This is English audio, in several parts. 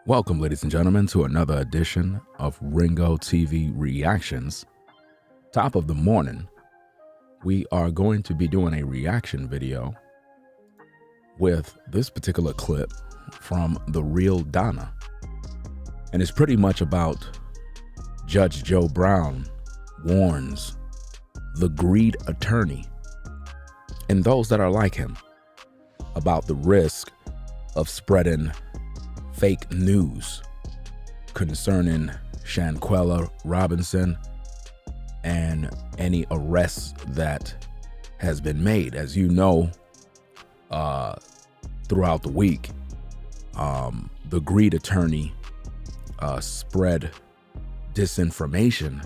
Welcome, ladies and gentlemen, to another edition of Ringo TV Reactions. Top of the morning, we are going to be doing a reaction video with this particular clip from The Real Donna. And it's pretty much about Judge Joe Brown warns the greed attorney and those that are like him about the risk of spreading fake news concerning Shanquella Robinson and any arrests that has been made. As you know, throughout the week, the greed attorney spread disinformation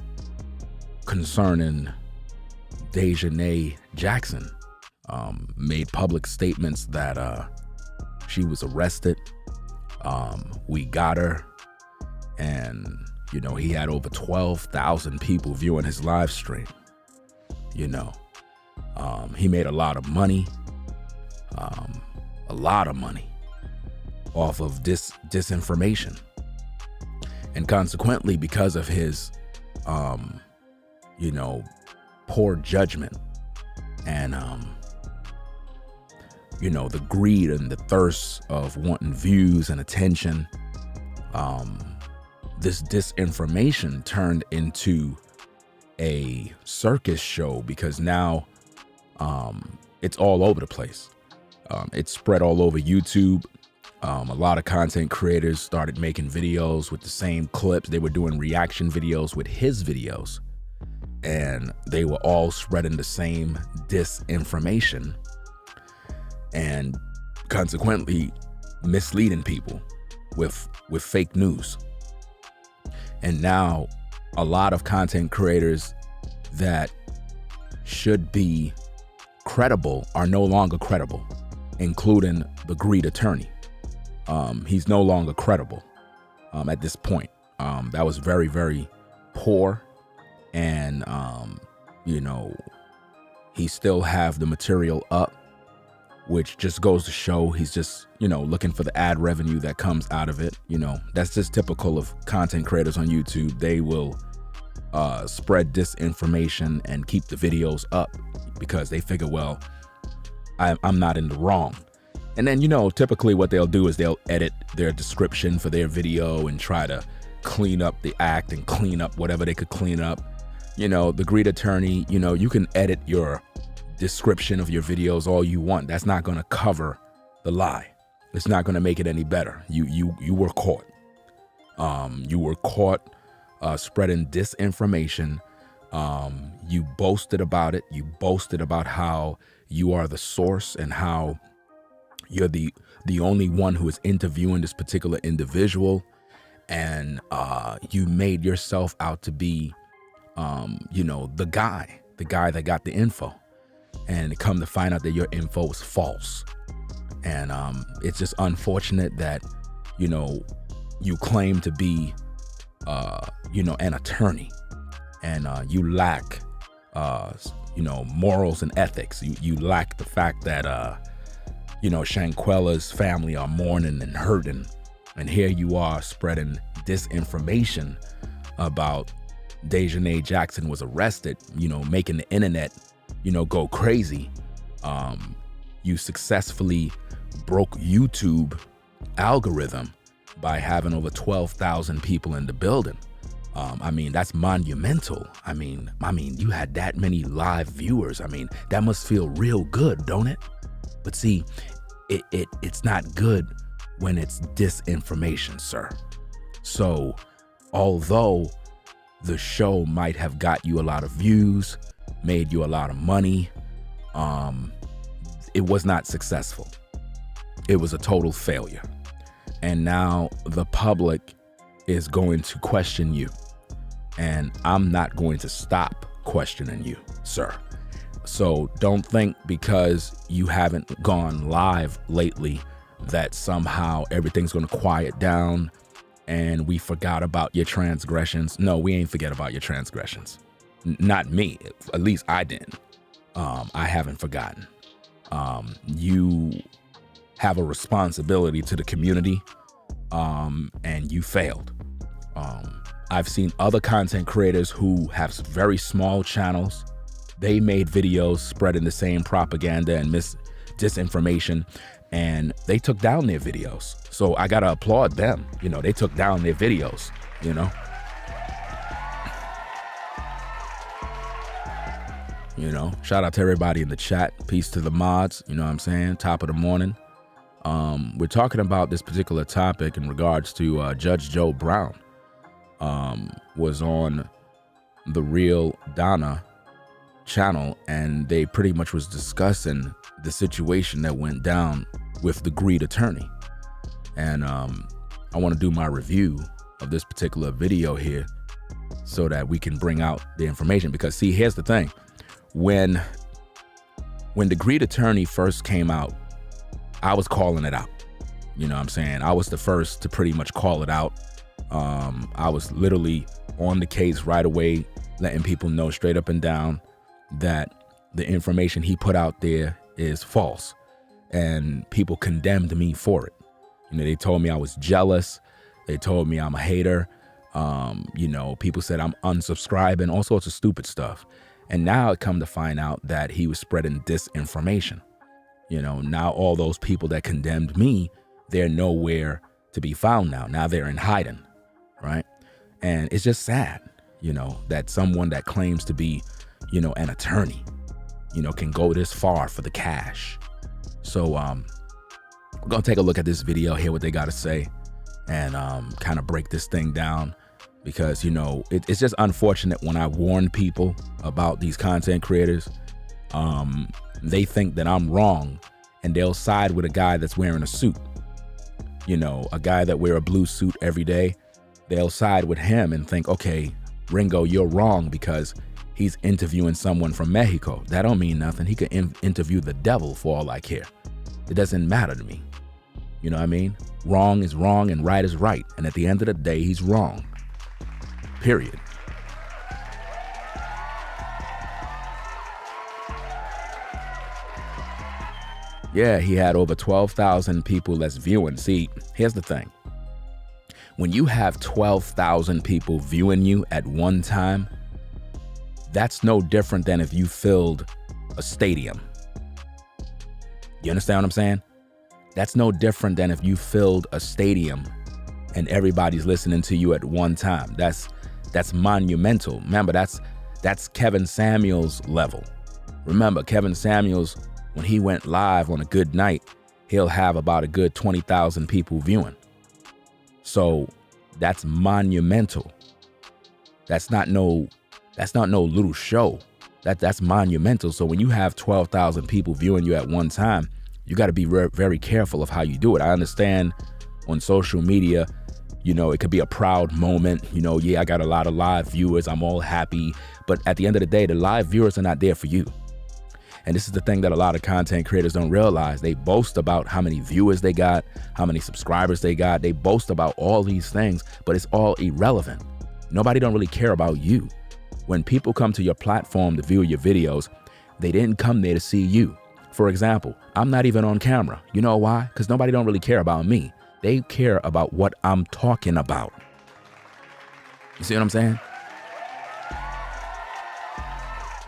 concerning Daejhanae Jackson, made public statements that she was arrested. We got her, and he had over 12,000 people viewing his live stream. He made a lot of money off of disinformation, and consequently, because of his poor judgment and the greed and the thirst of wanting views and attention, this disinformation turned into a circus show, because now it's all over the place. It's spread all over YouTube. A lot of content creators started making videos with the same clips. They were doing reaction videos with his videos, and they were all spreading the same disinformation and consequently misleading people with fake news. And now a lot of content creators that should be credible are no longer credible, including the greed attorney. He's no longer credible at this point. That was very, very poor, and he still have the material up, which just goes to show he's just, looking for the ad revenue that comes out of it. That's just typical of content creators on YouTube. They will spread disinformation and keep the videos up because they figure, well, I'm not in the wrong. And then, typically what they'll do is they'll edit their description for their video and try to clean up the act and clean up whatever they could clean up. The greed attorney, you can edit your description of your videos all you want. That's not going to cover the lie. It's not going to make it any better. You were caught. You were caught spreading disinformation. You boasted about it. You boasted about how you are the source and how you're the only one who is interviewing this particular individual, and you made yourself out to be the guy that got the info. And come to find out that your info is false. And it's just unfortunate that, you claim to be, an attorney, and you lack, morals and ethics. You lack the fact that, Shanquella's family are mourning and hurting. And here you are spreading disinformation about Daejhanae Jackson was arrested, making the internet go crazy. You successfully broke YouTube algorithm by having over 12,000 people in the building. That's monumental. You had that many live viewers. That must feel real good, don't it? But see, it's not good when it's disinformation, sir. So although the show might have got you a lot of views, made you a lot of money, it was not successful. It was a total failure. And now the public is going to question you. And I'm not going to stop questioning you, sir. So don't think because you haven't gone live lately that somehow everything's going to quiet down and we forgot about your transgressions. No, we ain't forget about your transgressions. Not me. At least I didn't. I haven't forgotten. You have a responsibility to the community. and you failed. I've seen other content creators who have very small channels. They made videos spreading the same propaganda and disinformation, and they took down their videos. So I gotta applaud them. You know, they took down their videos, you know. You know, shout out to everybody in the chat. Peace to the mods, you know what I'm saying? Top of the morning. We're talking about this particular topic in regards to Judge Joe Brown. Was on the Real Donna channel, and they pretty much was discussing the situation that went down with the Greed attorney. And I want to do my review of this particular video here so that we can bring out the information, because see, here's the thing. When the Greed attorney first came out, I was calling it out. You know what I'm saying? I was the first to pretty much call it out. I was literally on the case right away, letting people know straight up and down that the information he put out there is false, and people condemned me for it. You know, they told me I was jealous. They told me I'm a hater. You know, people said I'm unsubscribing, all sorts of stupid stuff. And now it come to find out that he was spreading disinformation. You know, now all those people that condemned me, they're nowhere to be found now. Now they're in hiding, right? And it's just sad, you know, that someone that claims to be, you know, an attorney, you know, can go this far for the cash. So we're gonna take a look at this video, hear what they gotta say, and kind of break this thing down, because, you know, it's just unfortunate when I warn people about these content creators. They think that I'm wrong, and they'll side with a guy that's wearing a suit. You know, a guy that wear a blue suit every day, they'll side with him and think, okay, Ringo, you're wrong because he's interviewing someone from Mexico. That don't mean nothing. He could interview the devil for all I care. It doesn't matter to me. You know what I mean? Wrong is wrong and right is right. And at the end of the day, he's wrong. Period. Yeah, he had over 12,000 people that's viewing. See, here's the thing. When you have 12,000 people viewing you at one time, that's no different than if you filled a stadium. You understand what I'm saying? That's no different than if you filled a stadium and everybody's listening to you at one time. That's monumental. Remember, that's Kevin Samuels level. Remember, Kevin Samuels, when he went live on a good night, he'll have about a good 20,000 people viewing. So that's monumental. That's not no little show. That's monumental. So when you have 12,000 people viewing you at one time, you got to be very careful of how you do it. I understand on social media, you know, it could be a proud moment. You know, yeah, I got a lot of live viewers. I'm all happy. But at the end of the day, the live viewers are not there for you. And this is the thing that a lot of content creators don't realize. They boast about how many viewers they got, how many subscribers they got. They boast about all these things, but it's all irrelevant. Nobody don't really care about you. When people come to your platform to view your videos, they didn't come there to see you. For example, I'm not even on camera. You know why? Because nobody don't really care about me. They care about what I'm talking about. You see what I'm saying?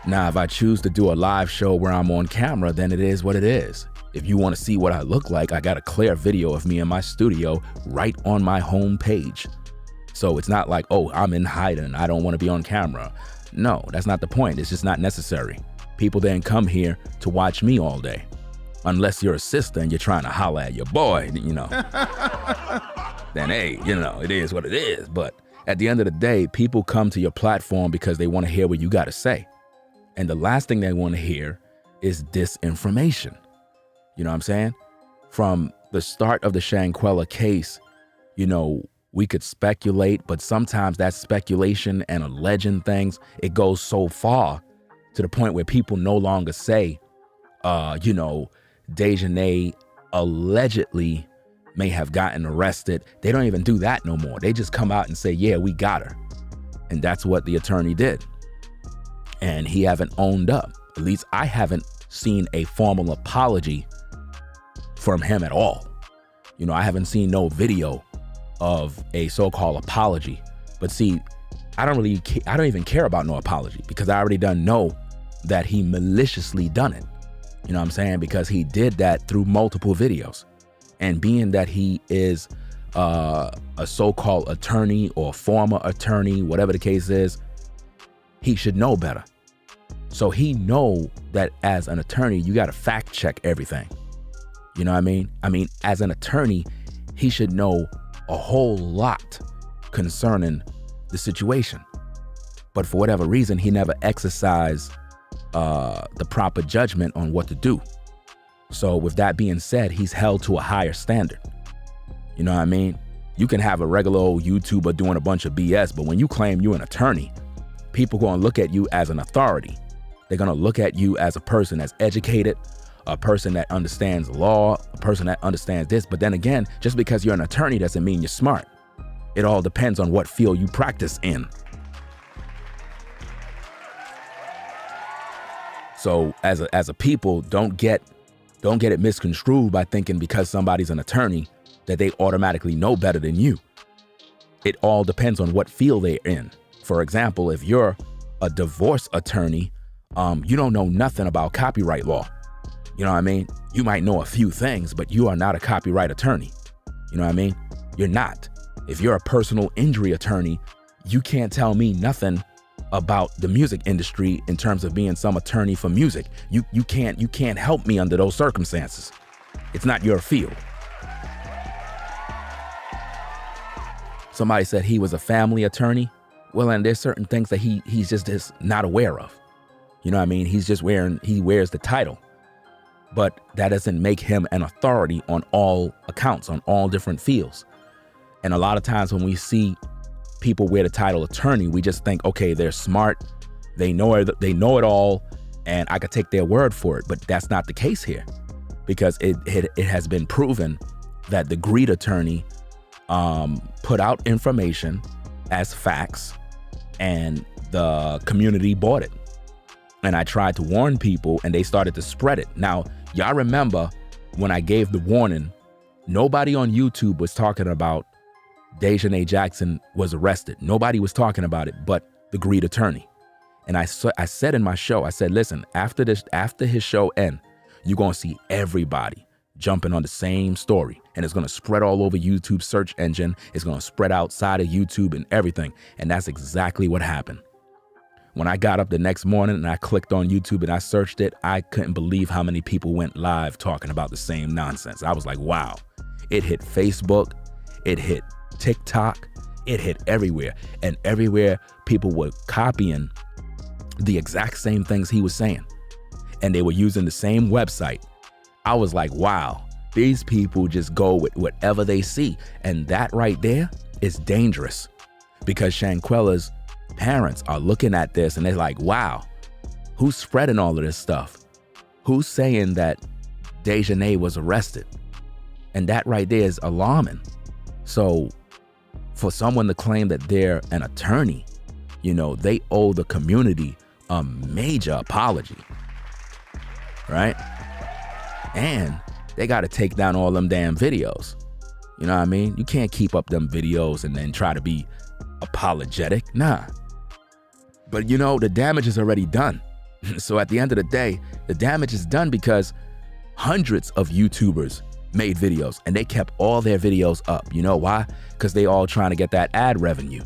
Now, if I choose to do a live show where I'm on camera, then it is what it is. If you want to see what I look like, I got a clear video of me in my studio right on my home page. So it's not like, oh, I'm in hiding, I don't want to be on camera. No, that's not the point. It's just not necessary. People didn't come here to watch me all day. Unless you're a sister and you're trying to holler at your boy, you know. Then, hey, you know, it is what it is. But at the end of the day, people come to your platform because they want to hear what you got to say. And the last thing they want to hear is disinformation. You know what I'm saying? From the start of the Shanquella case, you know, we could speculate, but sometimes that speculation and alleging things, it goes so far to the point where people no longer say, you know, Dejanay allegedly may have gotten arrested. They don't even do that no more. They just come out and say, yeah, we got her. And that's what the attorney did. And he haven't owned up. At least I haven't seen a formal apology from him at all. You know, I haven't seen no video of a so-called apology. But see, I don't even care about no apology, because I already done know that he maliciously done it. You know what I'm saying? Because he did that through multiple videos. And being that he is a so-called attorney or former attorney, whatever the case is, he should know better. So he know that as an attorney, you got to fact check everything. You know what I mean? I mean, as an attorney, he should know a whole lot concerning the situation. But for whatever reason, he never exercised the proper judgment on what to do. So with that being said, he's held to a higher standard. You know what I mean? You can have a regular old YouTuber doing a bunch of BS, but when you claim you're an attorney, people going to look at you as an authority. They're going to look at you as a person that's educated, a person that understands law, a person that understands this. But then again, just because you're an attorney doesn't mean you're smart. It all depends on what field you practice in. So as a people, don't get it misconstrued by thinking because somebody's an attorney that they automatically know better than you. It all depends on what field they're in. For example, if you're a divorce attorney, you don't know nothing about copyright law. You know what I mean? You might know a few things, but you are not a copyright attorney. You know what I mean? You're not. If you're a personal injury attorney, you can't tell me nothing about the music industry in terms of being some attorney for music. You can't help me under those circumstances. It's not your field. Somebody said he was a family attorney. Well, and there's certain things that he's just not aware of. You know what I mean? He wears the title, but that doesn't make him an authority on all accounts, on all different fields. And a lot of times when we see people wear the title attorney, we just think, okay, they're smart, they know it all, and I could take their word for it. But that's not the case here, because it has been proven that the greed attorney put out information as facts, and the community bought it. And I tried to warn people, and they started to spread it. Now, y'all remember when I gave the warning, nobody on YouTube was talking about Dejanay Jackson was arrested. Nobody was talking about it but the greed attorney. And I said in my show, I said, listen, after his show end, you're going to see everybody jumping on the same story, and it's going to spread all over YouTube search engine. It's going to spread outside of YouTube and everything. And that's exactly what happened. When I got up the next morning and I clicked on YouTube and I searched it, I couldn't believe how many people went live talking about the same nonsense. I was like, wow. It hit Facebook, it hit TikTok, it hit everywhere. And everywhere people were copying the exact same things he was saying. And they were using the same website. I was like, wow, these people just go with whatever they see. And that right there is dangerous, because Shanquella's parents are looking at this and they're like, wow, who's spreading all of this stuff? Who's saying that Dejanay was arrested? And that right there is alarming. So for someone to claim that they're an attorney, you know, they owe the community a major apology, right? And they got to take down all them damn videos. You know what I mean? You can't keep up them videos and then try to be apologetic. Nah. But you know, the damage is already done. So at the end of the day, the damage is done because hundreds of YouTubers made videos and they kept all their videos up. You know why? Because they all trying to get that ad revenue.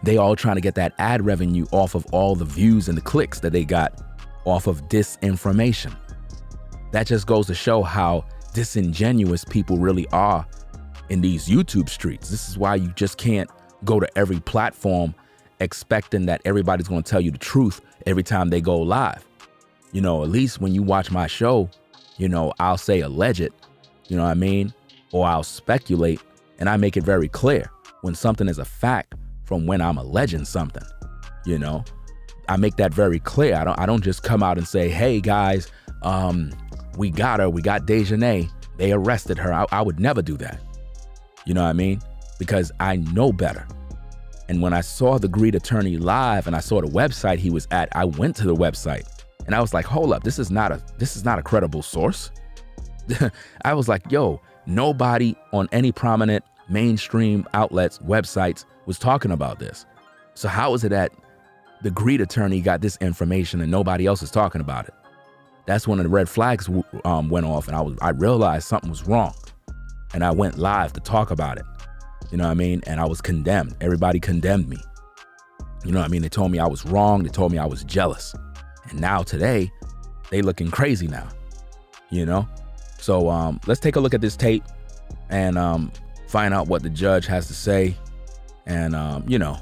They all trying to get that ad revenue off of all the views and the clicks that they got off of disinformation. That just goes to show how disingenuous people really are in these YouTube streets. This is why you just can't go to every platform expecting that everybody's going to tell you the truth every time they go live. You know, at least when you watch my show, you know, I'll say alleged, you know what I mean? Or I'll speculate, and I make it very clear when something is a fact from when I'm alleging something. You know, I make that very clear. I don't just come out and say, hey guys, we got her, we got Dejanay, they arrested her. I would never do that. You know what I mean? Because I know better. And when I saw the greed attorney live and I saw the website he was at, I went to the website and I was like, hold up, this is not a credible source. I was like, yo, nobody on any prominent mainstream outlets, websites was talking about this. So how is it that the greed attorney got this information and nobody else is talking about it? That's when the red flags went off, and I realized something was wrong, and I went live to talk about it. You know what I mean? And I was condemned. Everybody condemned me. You know what I mean? They told me I was wrong. They told me I was jealous. And now today, they looking crazy now. You know? So let's take a look at this tape and find out what the judge has to say, and you know,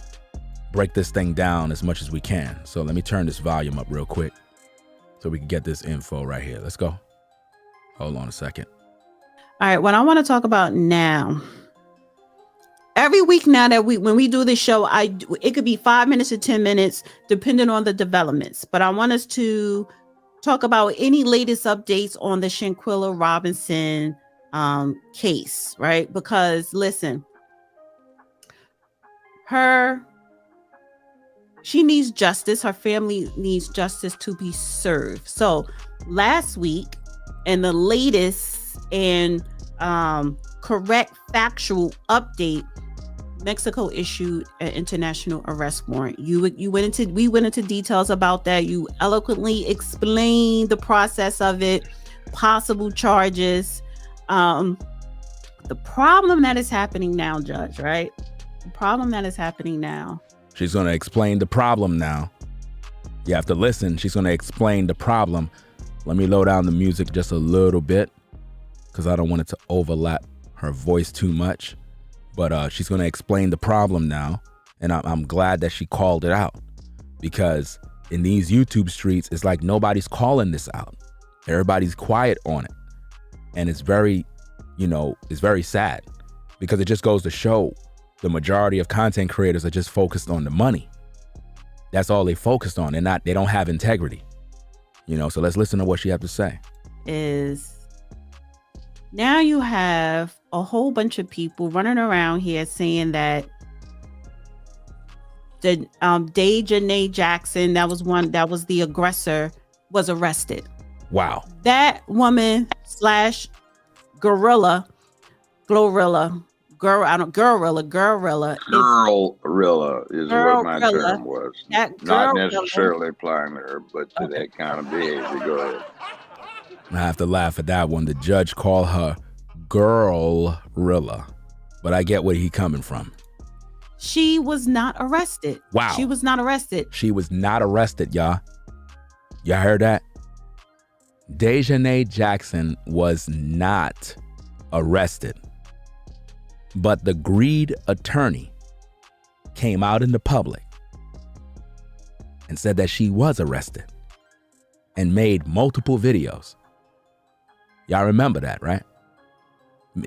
break this thing down as much as we can. So let me turn this volume up real quick so we can get this info right here. Let's go. Hold on a second. All right, what I want to talk about now. Every week now that when we do this show, it could be 5 minutes or 10 minutes, depending on the developments. But I want us to talk about any latest updates on the Shanquella Robinson case, right? Because listen, she needs justice. Her family needs justice to be served. So last week, and the latest and correct factual update, Mexico issued an international arrest warrant. We went into details about that. You eloquently explained the process of it, possible charges. The problem that is happening now, Judge, right? The problem that is happening now. She's going to explain the problem now. You have to listen. She's going to explain the problem. Let me low down the music just a little bit because I don't want it to overlap her voice too much. But she's going to explain the problem now. And I'm glad that she called it out, because in these YouTube streets, it's like nobody's calling this out. Everybody's quiet on it. And it's very, it's very sad, because it just goes to show the majority of content creators are just focused on the money. That's all they focused on. They don't have integrity. So let's listen to what she has to say. Now you have a whole bunch of people running around here saying that the Dejanay Jackson, that was the aggressor, was arrested. Wow. That woman / Glorilla. Glorilla is what my term was. Not necessarily applying to her, but to that kind of behavior. Go ahead. I have to laugh at that one. The judge called her Girlrilla, but I get where he coming from. She was not arrested. Wow. She was not arrested. She was not arrested, y'all. Y'all heard that? Dejanay Jackson was not arrested. But the greed attorney came out in the public and said that she was arrested and made multiple videos. Y'all remember that, right?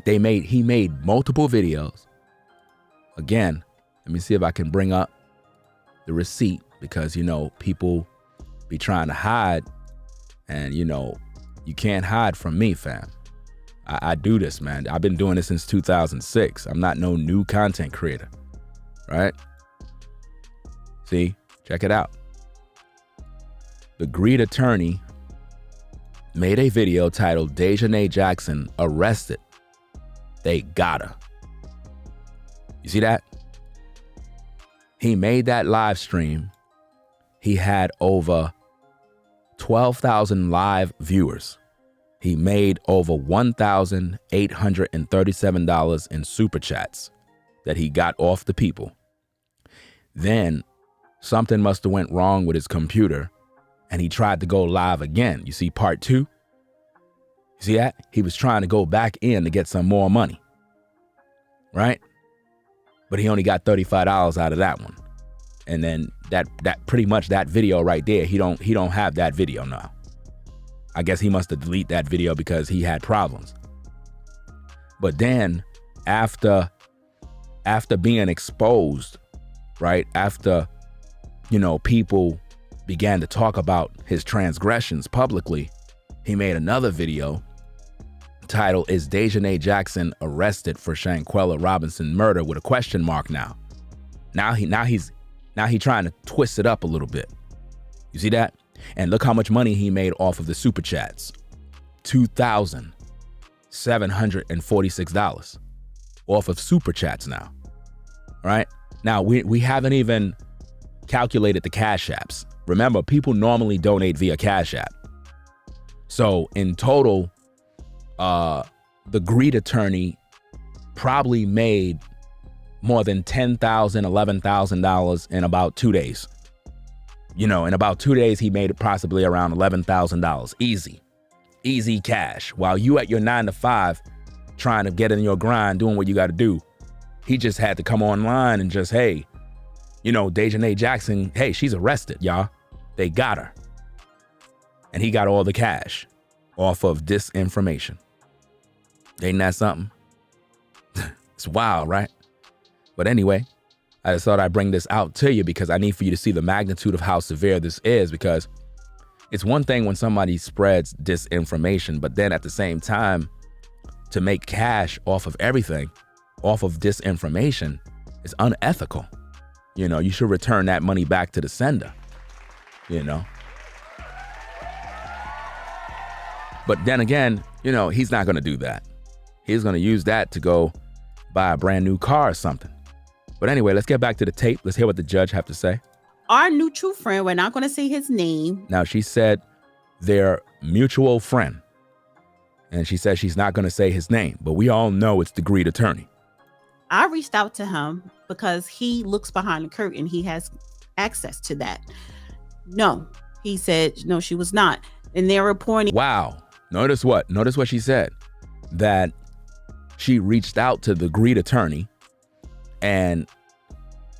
He made multiple videos. Again, let me see if I can bring up the receipt, because, people be trying to hide, and, you can't hide from me, fam. I do this, man. I've been doing this since 2006. I'm not no new content creator, right? See, check it out. The greed attorney made a video titled Dejanay Jackson Arrested. They got her. You see that? He made that live stream. He had over 12,000 live viewers. He made over $1,837 in super chats that he got off the people. Then something must have went wrong with his computer, and he tried to go live again. You see part 2? You see that? He was trying to go back in to get some more money, right? But he only got $35 out of that one. And then that pretty much that video right there, he don't have that video now. I guess he must have deleted that video because he had problems. But then after being exposed, right? After, people began to talk about his transgressions publicly, he made another video titled, "Is Dejanay Jackson Arrested for Shanquella Robinson Murder?" with a question mark now. Now he's trying to twist it up a little bit. You see that? And look how much money he made off of the super chats. $2,746. off of super chats now, right? Now, we haven't even calculated the Cash Apps. Remember, people normally donate via Cash App. So in total, the greed attorney probably made more than $10,000, $11,000 in about 2 days. In about 2 days, he made possibly around $11,000. Easy cash. While you at your 9 to 5 trying to get in your grind, doing what you got to do, he just had to come online and just, hey, Dejanay Jackson, hey, she's arrested, y'all. They got her. And he got all the cash off of disinformation. Ain't that something? It's wild, right? But anyway, I just thought I'd bring this out to you because I need for you to see the magnitude of how severe this is, because it's one thing when somebody spreads disinformation, but then at the same time, to make cash off of everything, off of disinformation, is unethical. You should return that money back to the sender, But then again, he's not going to do that. He's going to use that to go buy a brand new car or something. But anyway, let's get back to the tape. Let's hear what the judge have to say. Our mutual friend, we're not going to say his name. Now, she said their mutual friend. And she said she's not going to say his name, but we all know it's the greed attorney. I reached out to him because he looks behind the curtain. He has access to that. No, he said, no, she was not. And they're reporting. Wow. Notice what she said, that she reached out to the greed attorney and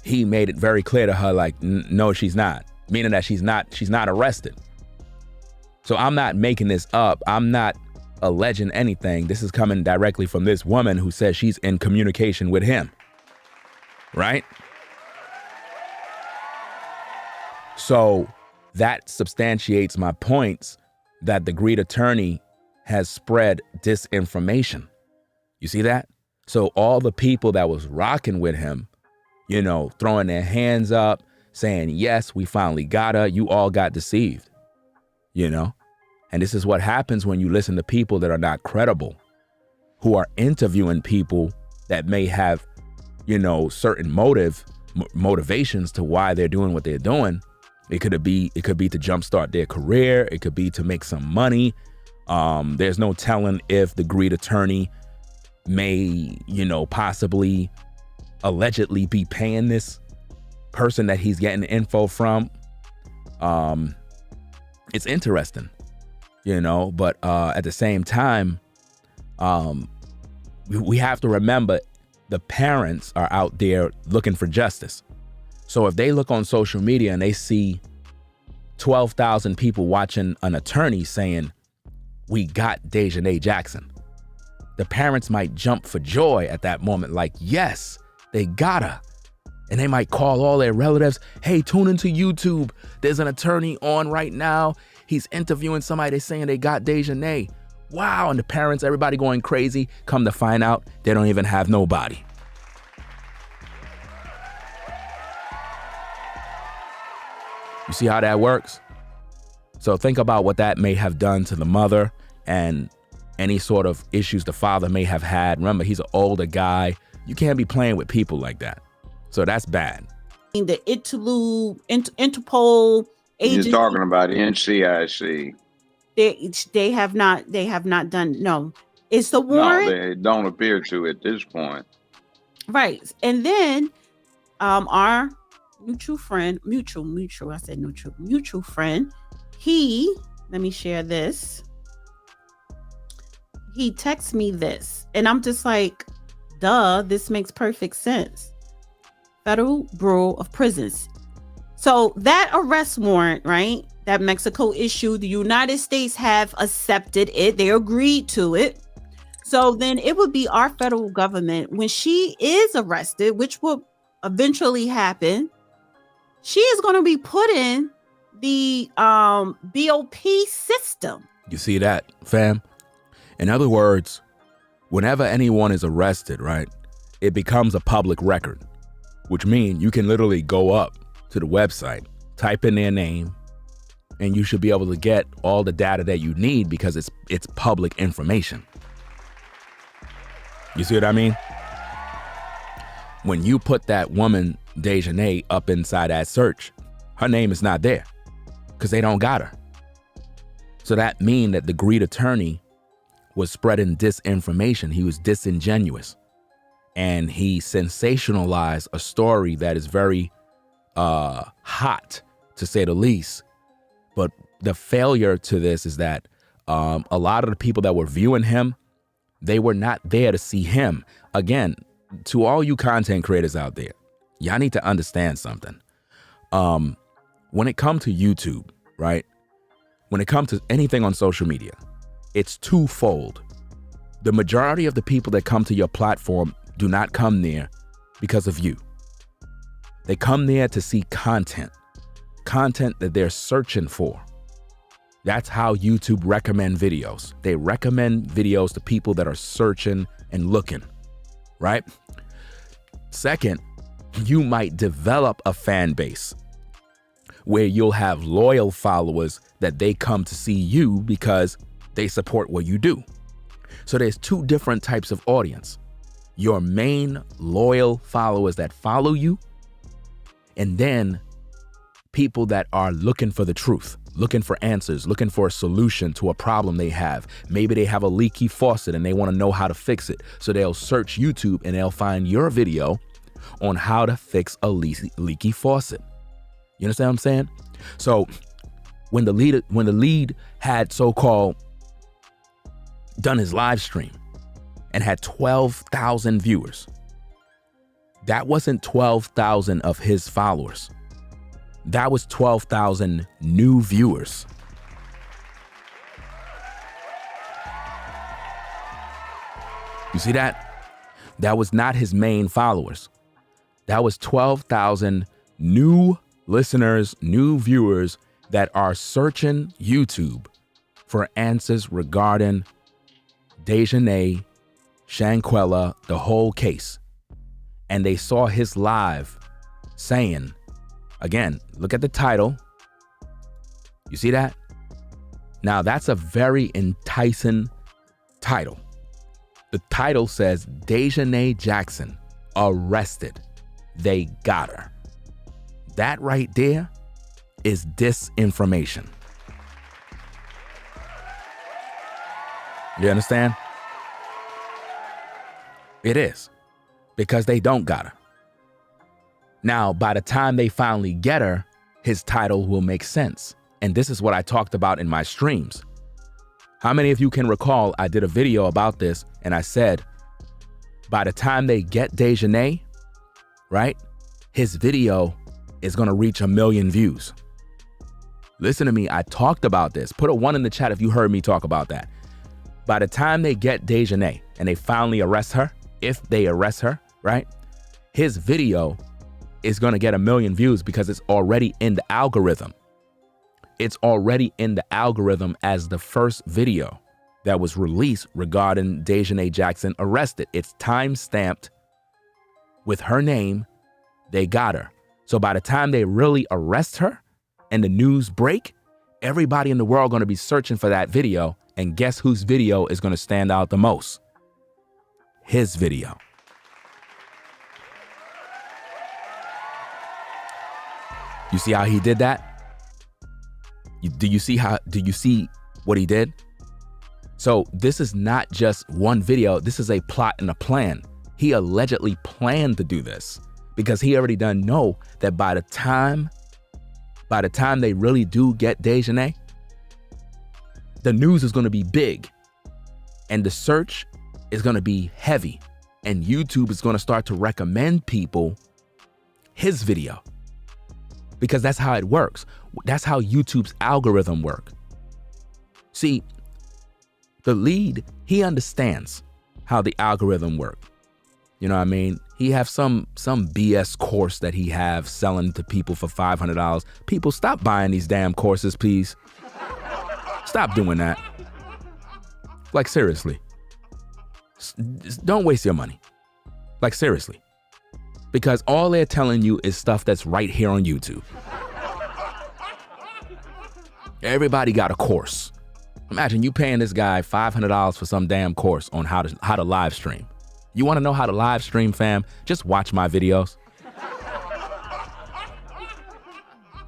he made it very clear to her, like, no, she's not, meaning that she's not arrested. So I'm not making this up. I'm not alleging anything. This is coming directly from this woman who says she's in communication with him, right? So that substantiates my points that the greed attorney has spread disinformation. You see that? So all the people that was rocking with him, throwing their hands up, saying, yes, we finally got her, you all got deceived, And this is what happens when you listen to people that are not credible, who are interviewing people that may have, certain motivations to why they're doing what they're doing. It could be to jumpstart their career. It could be to make some money. There's no telling if the greed attorney may, possibly allegedly be paying this person that he's getting info from. It's interesting, but at the same time, we have to remember the parents are out there looking for justice. So if they look on social media and they see 12,000 people watching an attorney saying, we got Dejanay Jackson, the parents might jump for joy at that moment, like, yes, they got her. And they might call all their relatives, hey, tune into YouTube. There's an attorney on right now. He's interviewing somebody. They're saying they got Dejanay. Wow. And the parents, everybody going crazy. Come to find out, they don't even have nobody. You see how that works? So think about what that may have done to the mother and any sort of issues the father may have had. Remember, he's an older guy. You can't be playing with people like that. So that's bad. The Interpol agency. You're talking about NCIC. They have not done. No, it's the warrant. No, they don't appear to at this point. Right, and then our mutual friend. I said mutual friend. Let me share this. He texts me this, and I'm just like, duh, this makes perfect sense. Federal Bureau of Prisons. So that arrest warrant, right, that Mexico issued, the United States have accepted it. They agreed to it. So then it would be our federal government, when she is arrested, which will eventually happen, she is going to be put in the BOP system. You see that, fam? In other words, whenever anyone is arrested, right, it becomes a public record, which means you can literally go up to the website, type in their name, and you should be able to get all the data that you need because it's public information. You see what I mean? When you put that woman, Dejanay, up inside that search, her name is not there because they don't got her. So that means that the greed attorney was spreading disinformation. He was disingenuous. And he sensationalized a story that is very hot, to say the least. But the failure to this is that a lot of the people that were viewing him, they were not there to see him. Again, to all you content creators out there, y'all need to understand something. When it comes to YouTube, right? When it comes to anything on social media, it's twofold. The majority of the people that come to your platform do not come there because of you. They come there to see content that they're searching for. That's how YouTube recommend videos. They recommend videos to people that are searching and looking, right? Second, you might develop a fan base where you'll have loyal followers that they come to see you because they support what you do. So there's two different types of audience. Your main loyal followers that follow you, and then people that are looking for the truth, looking for answers, looking for a solution to a problem they have. Maybe they have a leaky faucet and they want to know how to fix it. So they'll search YouTube and they'll find your video on how to fix a leaky faucet. You understand what I'm saying? So when the lead had so-called done his live stream and had 12,000 viewers, that wasn't 12,000 of his followers. That was 12,000 new viewers. You see that? That was not his main followers. That was 12,000 new listeners, new viewers that are searching YouTube for answers regarding Dejanay, Shanquella, the whole case. And they saw his live saying, again, look at the title. You see that? Now that's a very enticing title. The title says Dejanay Jackson arrested. They got her. That right there is disinformation. You understand? It is, because they don't got her. Now, by the time they finally get her, his title will make sense. And this is what I talked about in my streams. How many of you can recall I did a video about this and I said, by the time they get Dejanay, right, his video is going to reach 1 million views. Listen to me. I talked about this. Put a 1 in the chat if you heard me talk about that. By the time they get Dejanay and they finally arrest her, if they arrest her, right, his video is going to get 1 million views because it's already in the algorithm. It's already in the algorithm as the first video that was released regarding Dejanay Jackson arrested. It's time stamped with her name. They got her. So by the time they really arrest her and the news break, everybody in the world going to be searching for that video. And guess whose video is going to stand out the most? His video. You see how he did that? Do you see what he did? So this is not just one video. This is a plot and a plan. He allegedly planned to do this because he already done know that by the time they really do get Dejanay, the news is going to be big and the search is going to be heavy and YouTube is going to start to recommend people his video. Because that's how it works. That's how YouTube's algorithm works. See, the lead, he understands how the algorithm works. You know what I mean? He have some BS course that he have selling to people for $500. People, stop buying these damn courses, please. Stop doing that. Like, seriously. Don't waste your money. Like, seriously. Because all they're telling you is stuff that's right here on YouTube. Everybody got a course. Imagine you paying this guy $500 for some damn course on how to live stream. You want to know how to live stream, fam? Just watch my videos. You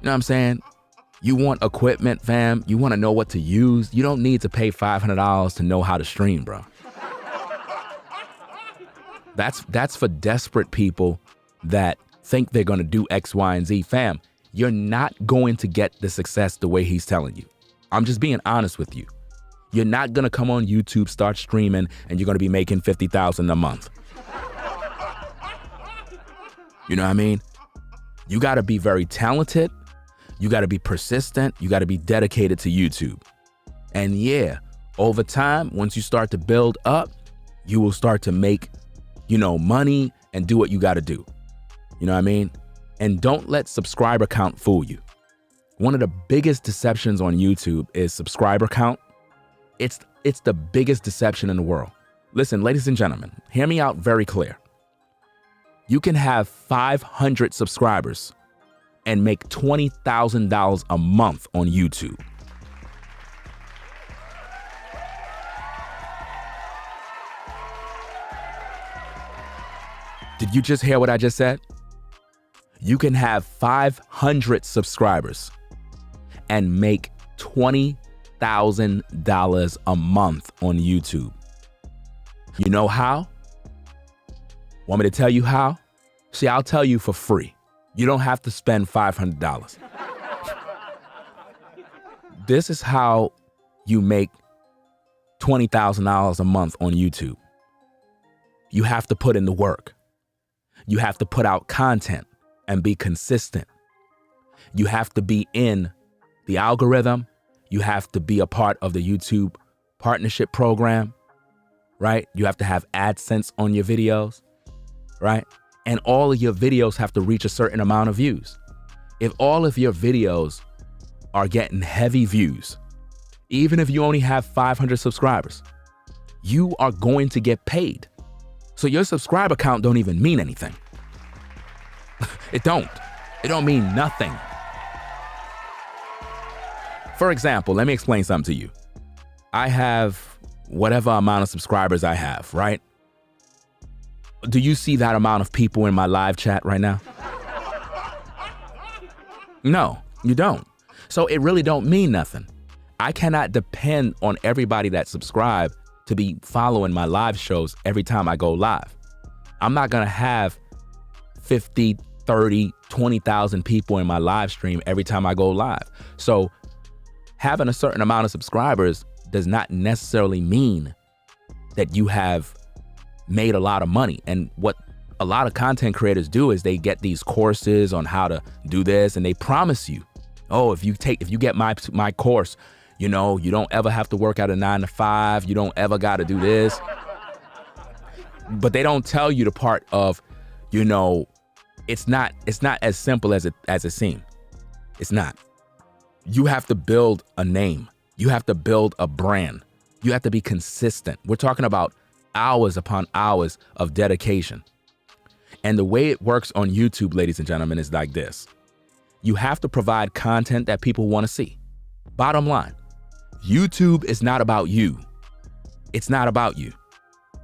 know what I'm saying? You want equipment, fam? You want to know what to use? You don't need to pay $500 to know how to stream, bro. That's for desperate people that think they're going to do X, Y, and Z. Fam, you're not going to get the success the way he's telling you. I'm just being honest with you. You're not going to come on YouTube, start streaming, and you're going to be making $50,000 a month. You know what I mean? You got to be very talented. You got to be persistent. You got to be dedicated to YouTube. And yeah, over time, once you start to build up, you will start to make, money and do what you got to do. You know what I mean? And don't let subscriber count fool you. One of the biggest deceptions on YouTube is subscriber count. It's the biggest deception in the world. Listen, ladies and gentlemen, hear me out very clear. You can have 500 subscribers and make $20,000 a month on YouTube. Did you just hear what I just said? You can have 500 subscribers and make $20,000 a month on YouTube. You know how? Want me to tell you how? See, I'll tell you for free. You don't have to spend $500. This is how you make $20,000 a month on YouTube. You have to put in the work. You have to put out content and be consistent. You have to be in the algorithm. You have to be a part of the YouTube partnership program, right? You have to have AdSense on your videos, right? And all of your videos have to reach a certain amount of views. If all of your videos are getting heavy views, even if you only have 500 subscribers, you are going to get paid. So your subscriber count don't even mean anything. It don't mean nothing. For example, let me explain something to you. I have whatever amount of subscribers I have, right? Do you see that amount of people in my live chat right now? No, you don't. So it really don't mean nothing. I cannot depend on everybody that subscribe to be following my live shows every time I go live. I'm not going to have 50, 30, 20,000 people in my live stream every time I go live. So having a certain amount of subscribers does not necessarily mean that you have made a lot of money. And what a lot of content creators do is they get these courses on how to do this, and they promise you, oh, if you get my course, you don't ever have to work at a 9 to 5. You don't ever got to do this. But they don't tell you the part of, it's not as simple as it seems. It's not. You have to build a name. You have to build a brand. You have to be consistent. We're talking about hours upon hours of dedication. And the way it works on YouTube, ladies and gentlemen, is like this. You have to provide content that people want to see. Bottom line, YouTube is not about you. It's not about you.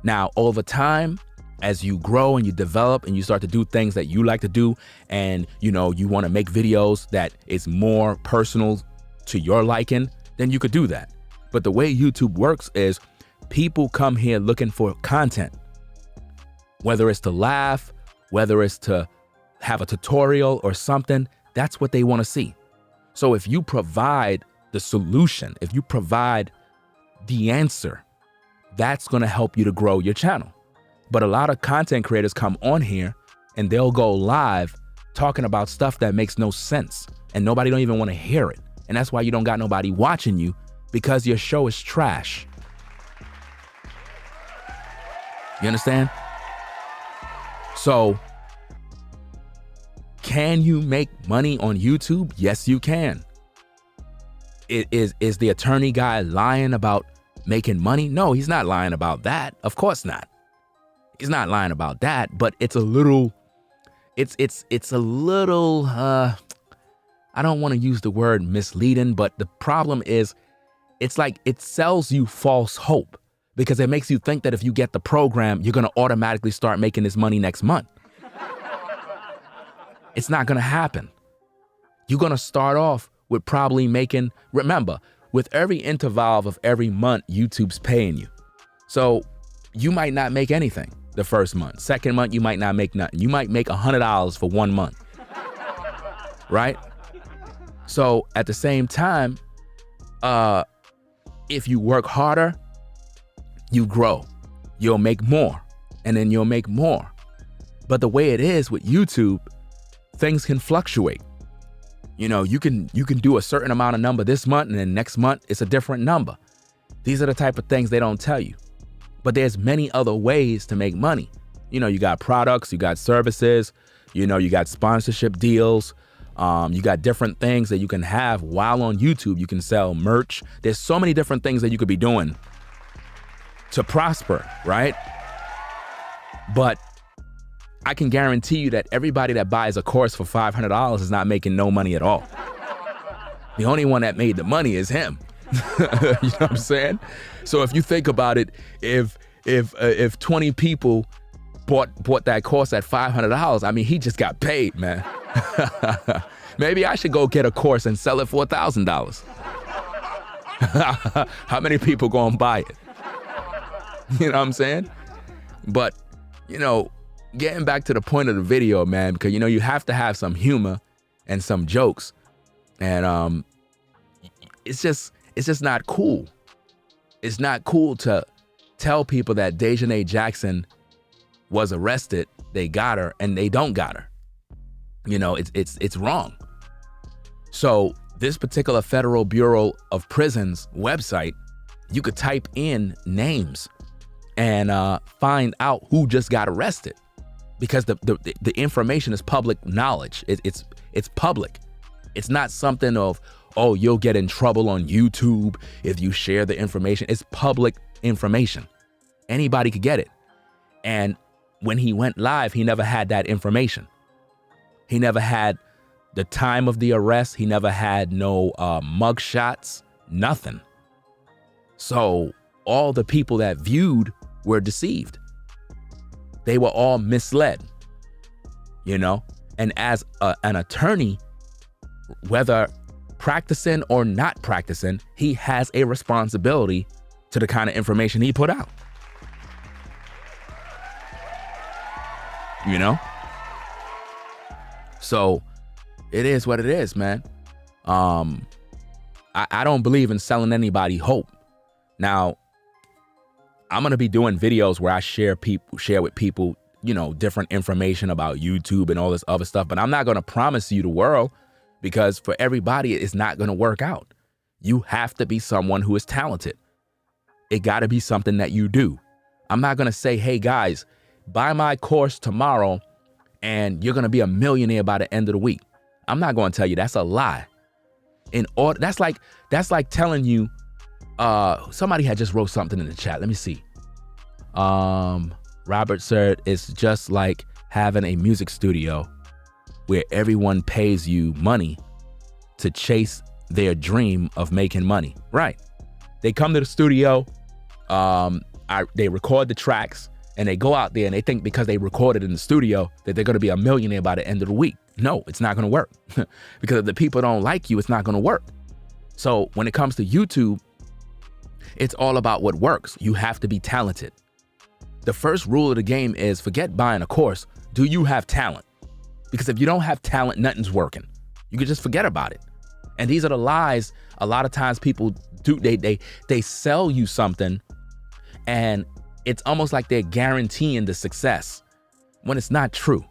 Now, over time, as you grow and you develop and you start to do things that you like to do, and you want to make videos that is more personal to your liking, then you could do that. But the way YouTube works is people come here looking for content, whether it's to laugh, whether it's to have a tutorial or something. That's what they want to see. So if you provide the solution, if you provide the answer, that's going to help you to grow your channel. But a lot of content creators come on here and they'll go live talking about stuff that makes no sense, and nobody don't even want to hear it. And that's why you don't got nobody watching you, because your show is trash. You understand? So, can you make money on YouTube? Yes, you can. Is the attorney guy lying about making money? No, he's not lying about that. Of course not. He's not lying about that, but it's a little, I don't want to use the word misleading, but the problem is it's like it sells you false hope, because it makes you think that if you get the program, you're going to automatically start making this money next month. It's not going to happen. You're going to start off with probably making, remember, with every interval of every month, YouTube's paying you. So you might not make anything the first month. Second month, you might not make nothing. You might make $100 for 1 month, right? So at the same time, if you work harder, you grow. You'll make more, and then you'll make more. But the way it is with YouTube, things can fluctuate. You know, you can do a certain amount of number this month, and then next month it's a different number. These are the type of things they don't tell you. But there's many other ways to make money. You know, you got products, you got services, you know, you got sponsorship deals. You got different things that you can have while on YouTube. You can sell merch. There's so many different things that you could be doing to prosper, right? But I can guarantee you that everybody that buys a course for $500 is not making no money at all. The only one that made the money is him. You know what I'm saying? So if you think about it, if 20 people bought that course at $500, I mean, he just got paid, man. Maybe I should go get a course and sell it for $1,000. How many people gonna buy it? You know what I'm saying? But, you know, getting back to the point of the video, man, because, you know, you have to have some humor and some jokes. And it's just not cool. It's not cool to tell people that Dejanay Jackson was arrested, they got her, and they don't got her. You know, it's wrong. So this particular Federal Bureau of Prisons website, you could type in names and find out who just got arrested, because the information is public knowledge. It's public. It's not something of, oh, you'll get in trouble on YouTube if you share the information. It's public information. Anybody could get it. And when he went live, he never had that information. He never had the time of the arrest. He never had no mug shots, nothing. So all the people that viewed were deceived. They were all misled, you know? And as an attorney, whether practicing or not practicing, he has a responsibility to the kind of information he put out. You know? So it is what it is, man. I don't believe in selling anybody hope. Now, I'm going to be doing videos where I share with people, you know, different information about YouTube and all this other stuff, but I'm not going to promise you the world, because for everybody, it's not going to work out. You have to be someone who is talented. It got to be something that you do. I'm not going to say, hey guys, buy my course tomorrow and you're going to be a millionaire by the end of the week. I'm not going to tell you. That's a lie. That's like telling you, somebody had just wrote something in the chat. Let me see. Robert said it's just like having a music studio where everyone pays you money to chase their dream of making money. Right. They come to the studio, they record the tracks, and they go out there and they think because they recorded in the studio that they're going to be a millionaire by the end of the week. No, it's not going to work. Because if the people don't like you, it's not going to work. So when it comes to YouTube, it's all about what works. You have to be talented. The first rule of the game is forget buying a course. Do you have talent? Because if you don't have talent, nothing's working. You can just forget about it. And these are the lies a lot of times people do. They sell you something and it's almost like they're guaranteeing the success when it's not true.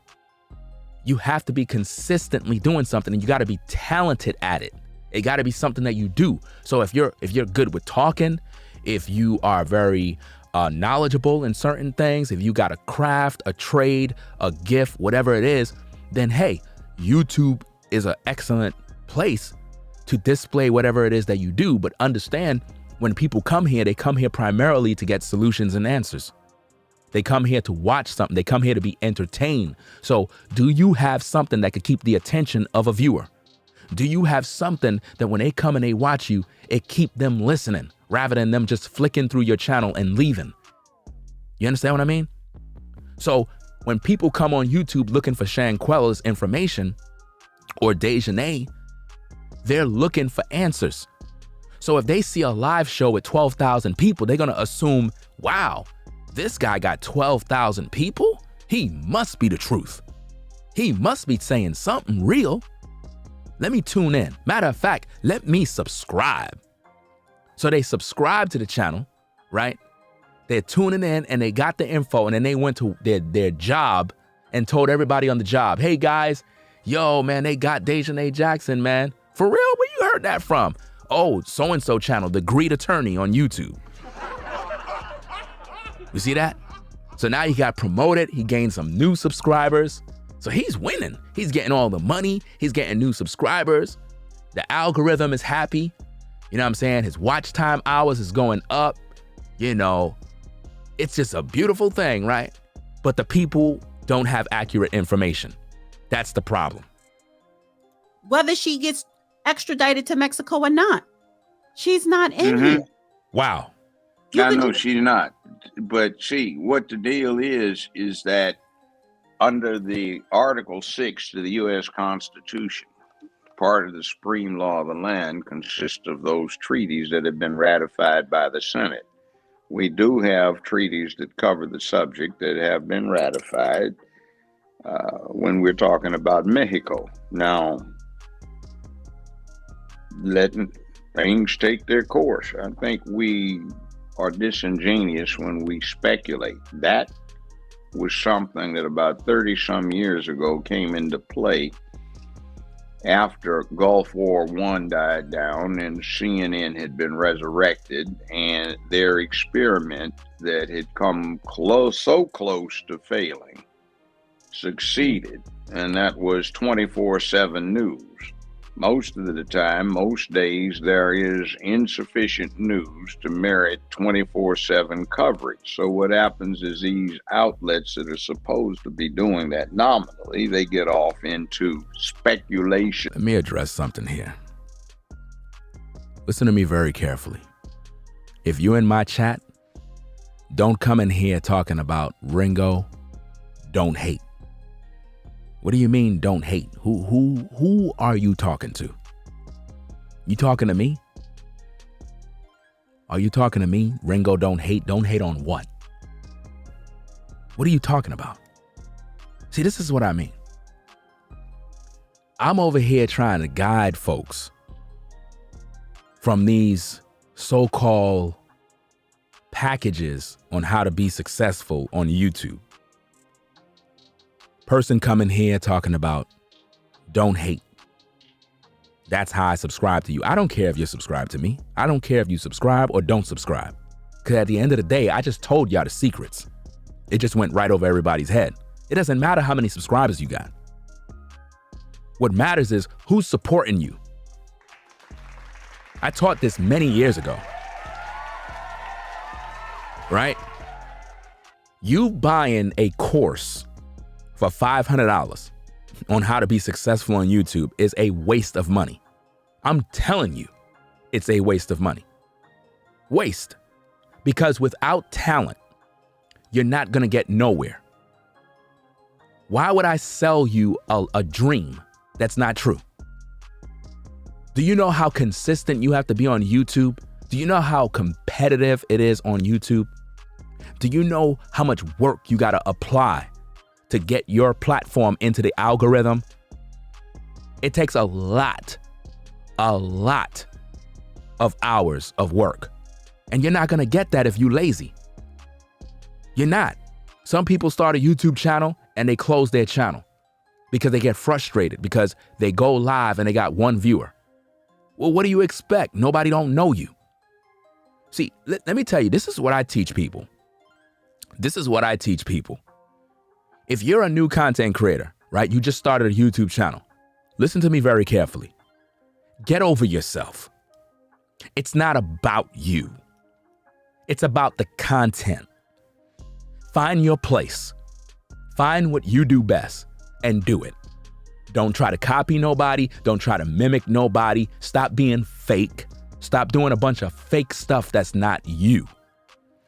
You have to be consistently doing something, and you got to be talented at it. It got to be something that you do. So if you're good with talking, if you are very knowledgeable in certain things, if you got a craft, a trade, a gift, whatever it is, then hey, YouTube is an excellent place to display whatever it is that you do. But understand, when people come here, they come here primarily to get solutions and answers. They come here to watch something. They come here to be entertained. So do you have something that could keep the attention of a viewer? Do you have something that when they come and they watch you, it keep them listening rather than them just flicking through your channel and leaving? You understand what I mean? So when people come on YouTube looking for Shanquella's information or Dejanay, they're looking for answers. So if they see a live show with 12,000 people, they're going to assume, wow, this guy got 12,000 people? He must be the truth. He must be saying something real. Let me tune in. Matter of fact, let me subscribe. So they subscribe to the channel, right? They're tuning in and they got the info, and then they went to their job and told everybody on the job, hey guys, yo, man, they got Dejanay Jackson, man. For real? Where you heard that from? Oh, so-and-so channel, The Greed Attorney on YouTube. You see that? So now he got promoted. He gained some new subscribers. So he's winning. He's getting all the money. He's getting new subscribers. The algorithm is happy. You know what I'm saying? His watch time hours is going up. You know, it's just a beautiful thing, right? But the people don't have accurate information. That's the problem. Whether she gets extradited to Mexico or not, she's not in here. Wow. I know she's not. But see, what the deal is that under the Article 6 to the U.S. Constitution, part of the supreme law of the land consists of those treaties that have been ratified by the Senate. We do have treaties that cover the subject that have been ratified when we're talking about Mexico. Now, letting things take their course. I think we are disingenuous when we speculate. That was something that about 30 some years ago came into play after Gulf War I died down and CNN had been resurrected, and their experiment that had come so close to failing succeeded, and that was 24/7 news. Most of the time, most days, there is insufficient news to merit 24/7 coverage. So what happens is these outlets that are supposed to be doing that nominally, they get off into speculation. Let me address something here. Listen to me very carefully. If you're in my chat, don't come in here talking about Ringo, don't hate. What do you mean don't hate? Who are you talking to? You talking to me? Are you talking to me? Ringo, don't hate. Don't hate on what? What are you talking about? See, this is what I mean. I'm over here trying to guide folks from these so-called packages on how to be successful on YouTube. Person coming here talking about don't hate. That's how I subscribe to you. I don't care if you're subscribed to me. I don't care if you subscribe or don't subscribe. Because at the end of the day, I just told y'all the secrets. It just went right over everybody's head. It doesn't matter how many subscribers you got. What matters is who's supporting you. I taught this many years ago. Right? You buying a course for $500 on how to be successful on YouTube is a waste of money. I'm telling you, it's a waste of money. Waste. Because without talent, you're not going to get nowhere. Why would I sell you a dream that's not true? Do you know how consistent you have to be on YouTube? Do you know how competitive it is on YouTube? Do you know how much work you got to apply to get your platform into the algorithm? It takes a lot of hours of work. And you're not gonna get that if you're lazy. You're not. Some people start a YouTube channel and they close their channel because they get frustrated because they go live and they got one viewer. Well, what do you expect? Nobody don't know you. See, let me tell you, this is what I teach people. If you're a new content creator, right? You just started a YouTube channel. Listen to me very carefully. Get over yourself. It's not about you. It's about the content. Find your place. Find what you do best and do it. Don't try to copy nobody. Don't try to mimic nobody. Stop being fake. Stop doing a bunch of fake stuff that's not you,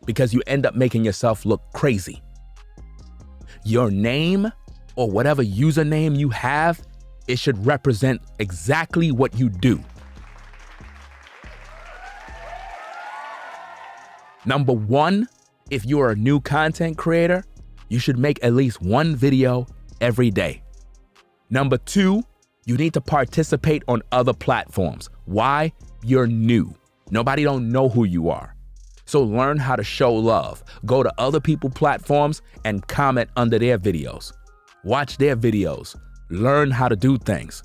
because you end up making yourself look crazy. Your name or whatever username you have, it should represent exactly what you do. Number one, if you're a new content creator, you should make at least one video every day. Number two, you need to participate on other platforms. Why? You're new. Nobody don't know who you are. So learn how to show love. Go to other people's platforms and comment under their videos. Watch their videos. Learn how to do things.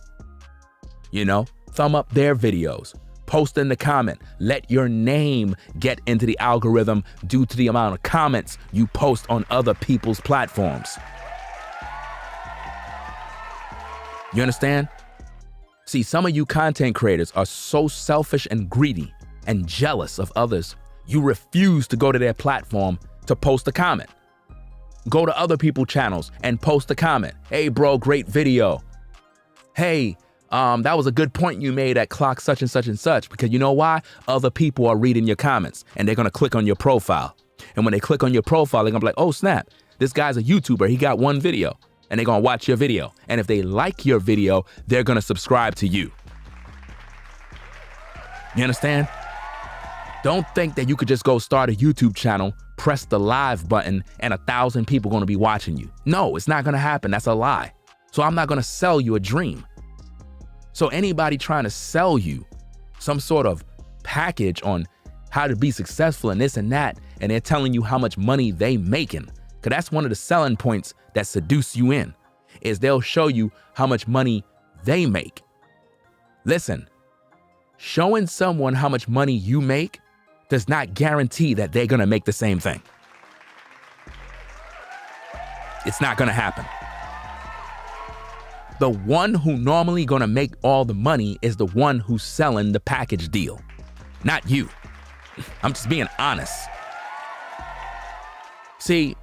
Thumb up their videos. Post in the comment. Let your name get into the algorithm due to the amount of comments you post on other people's platforms. You understand? See, some of you content creators are so selfish and greedy and jealous of others, you refuse to go to their platform to post a comment. Go to other people's channels and post a comment. Hey, bro, great video. Hey, that was a good point you made at clock such and such and such, because you know why? Other people are reading your comments and they're going to click on your profile. And when they click on your profile, they're going to be like, oh, snap, this guy's a YouTuber. He got one video. And they're going to watch your video. And if they like your video, they're going to subscribe to you. You understand? Don't think that you could just go start a YouTube channel, press the live button, and 1,000 people are going to be watching you. No, it's not going to happen. That's a lie. So I'm not going to sell you a dream. So anybody trying to sell you some sort of package on how to be successful and this and that, and they're telling you how much money they making, because that's one of the selling points that seduce you in, is they'll show you how much money they make. Listen, showing someone how much money you make does not guarantee that they're going to make the same thing. It's not going to happen. The one who normally going to make all the money is the one who's selling the package deal, not you. I'm just being honest. See,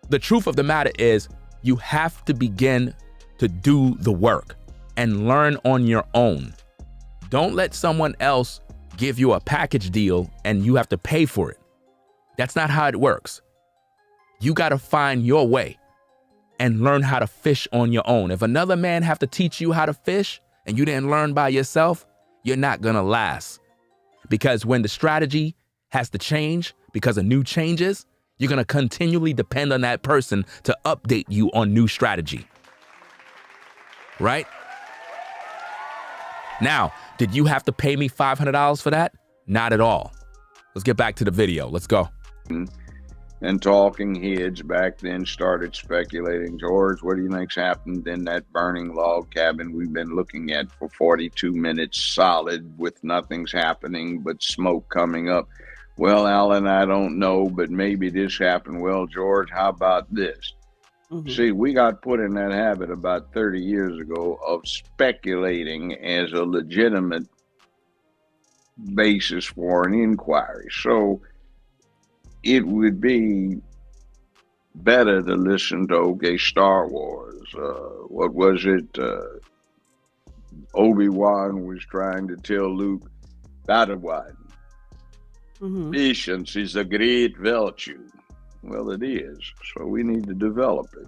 the truth of the matter is you have to begin to do the work and learn on your own. Don't let someone else give you a package deal and you have to pay for it. That's not how it works. You got to find your way and learn how to fish on your own. If another man have to teach you how to fish and you didn't learn by yourself, you're not going to last. Because when the strategy has to change because of new changes, you're going to continually depend on that person to update you on new strategy. Right? Now, did you have to pay me $500 for that? Not at all. Let's get back to the video. Let's go. And talking heads back then started speculating, George, what do you think's happened in that burning log cabin we've been looking at for 42 minutes solid with nothing's happening but smoke coming up? Well, Alan, I don't know, but maybe this happened. Well, George, how about this? Mm-hmm. See, we got put in that habit about 30 years ago of speculating as a legitimate basis for an inquiry. So it would be better to listen to, okay, Star Wars. What was it? Obi-Wan was trying to tell Luke, Padawan. Mm-hmm. Patience is a great virtue. Well, it is. So we need to develop it.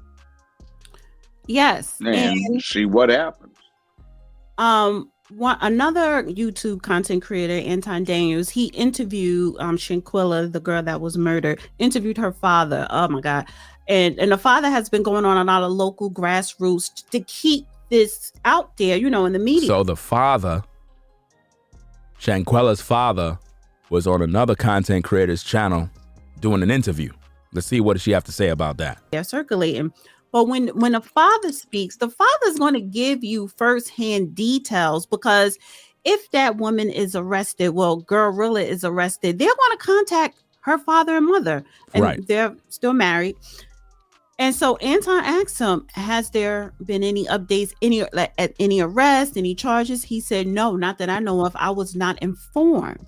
Yes. And see what happens. Another YouTube content creator, Anton Daniels, he interviewed Shanquella, the girl that was murdered, interviewed her father. Oh my God. And the father has been going on a lot of local grassroots to keep this out there, in the media. So the father, Shanquella's father, was on another content creator's channel doing an interview. Let's see what does she have to say about that. They're circulating. But when a father speaks, the father's going to give you firsthand details, because if that woman is arrested, Gorilla is arrested, they're going to contact her father and mother, and right. They're still married. And so Anton asked him, has there been any updates, any arrests, any charges? He said, no, not that I know of. I was not informed.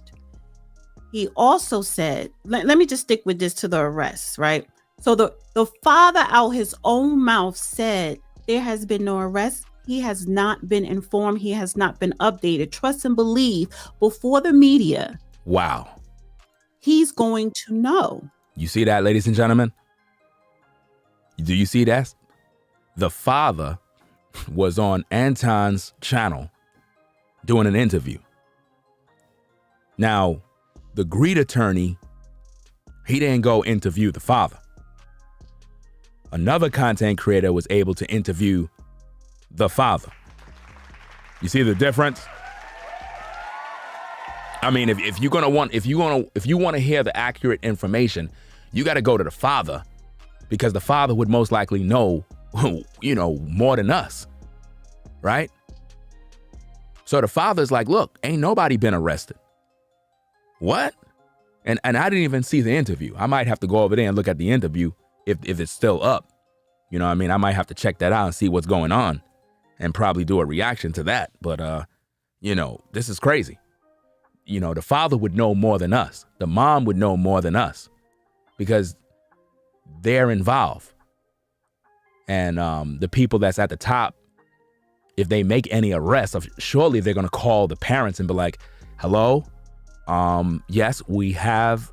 He also said, let me just stick with this to the arrests, right? So the father out his own mouth said there has been no arrest. He has not been informed. He has not been updated. Trust and believe, before the media. Wow. He's going to know. You see that, ladies and gentlemen? Do you see that? The father was on Anton's channel doing an interview. Now, the greed attorney, he didn't go interview the father. Another content creator was able to interview the father. You see the difference? I mean, if you want to hear the accurate information, you got to go to the father, because the father would most likely know, more than us, right? So the father's like, look, ain't nobody been arrested. What? And I didn't even see the interview. I might have to go over there and look at the interview if it's still up. You know what I mean? I might have to check that out and see what's going on and probably do a reaction to that. But, this is crazy. The father would know more than us. The mom would know more than us because they're involved. And the people that's at the top, if they make any arrests, surely they're going to call the parents and be like, hello? Yes, we have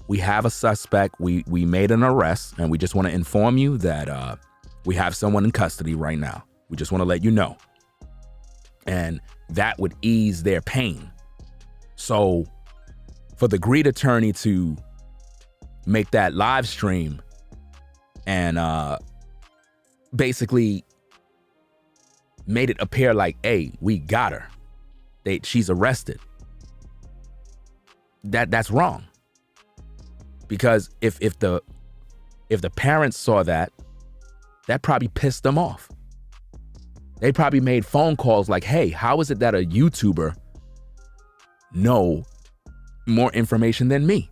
a suspect. We made an arrest, and we just want to inform you that we have someone in custody right now. We just want to let you know. And that would ease their pain. So for the greed attorney to make that live stream and basically made it appear like, hey, we got her. She's arrested. That's wrong. Because if the parents saw that probably pissed them off. They probably made phone calls like, hey, how is it that a YouTuber know more information than me?